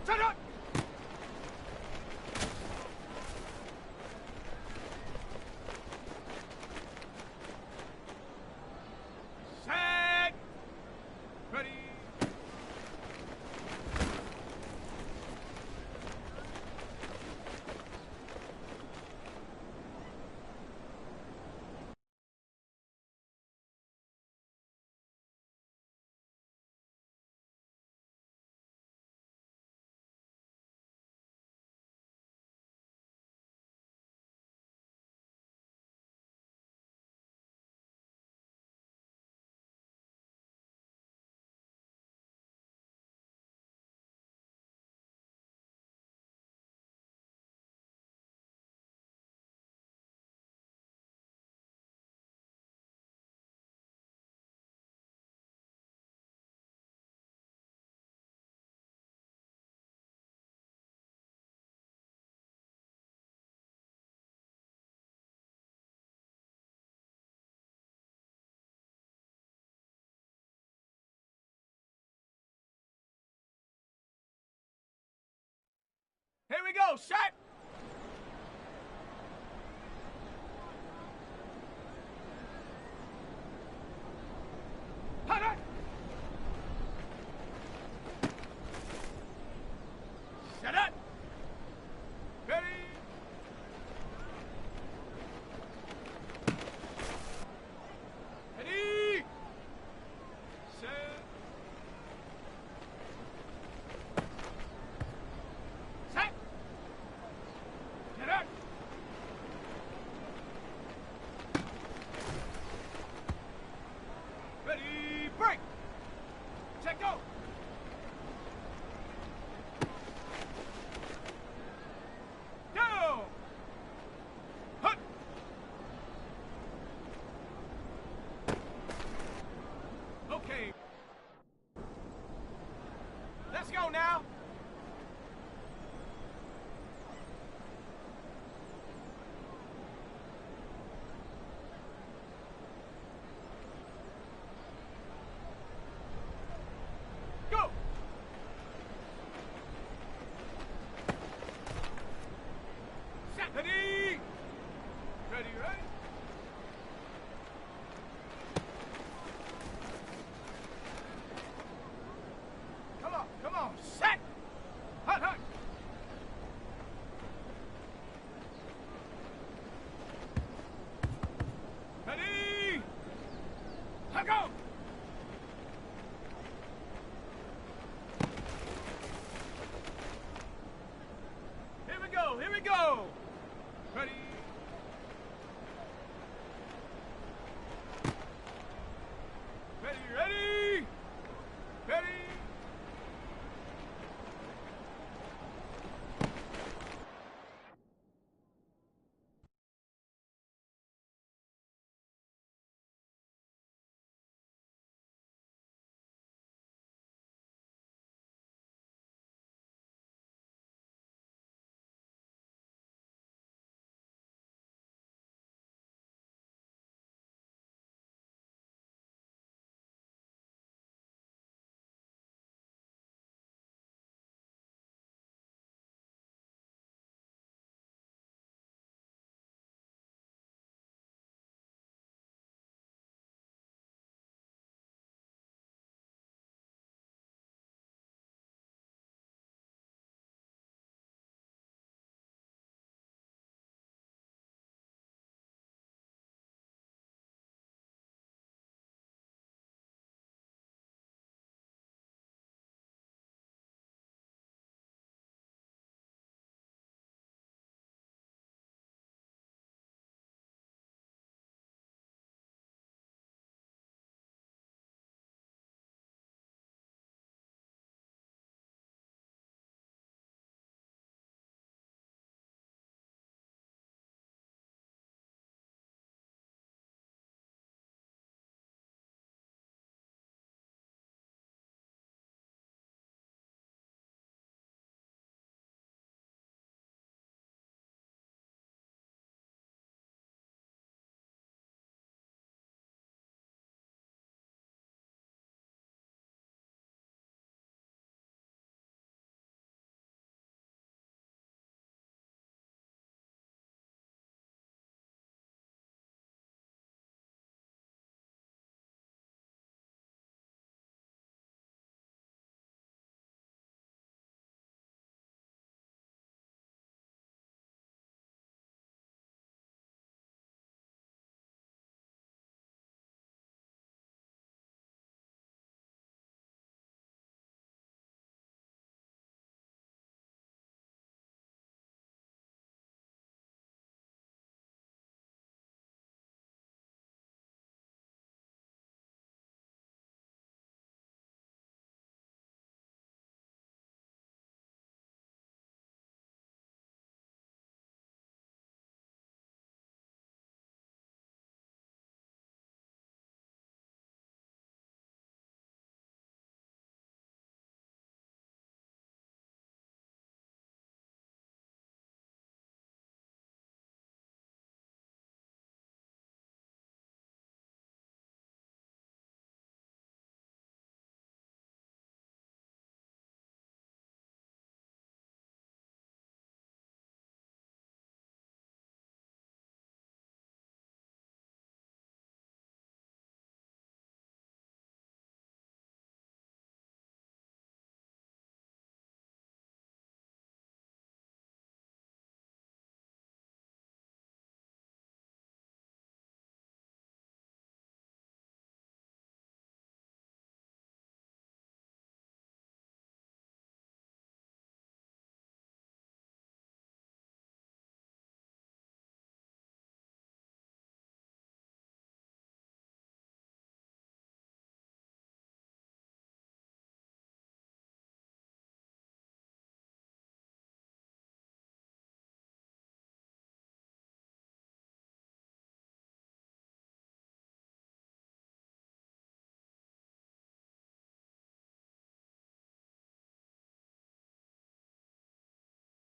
Set up. Set. Ready. Here we go, set!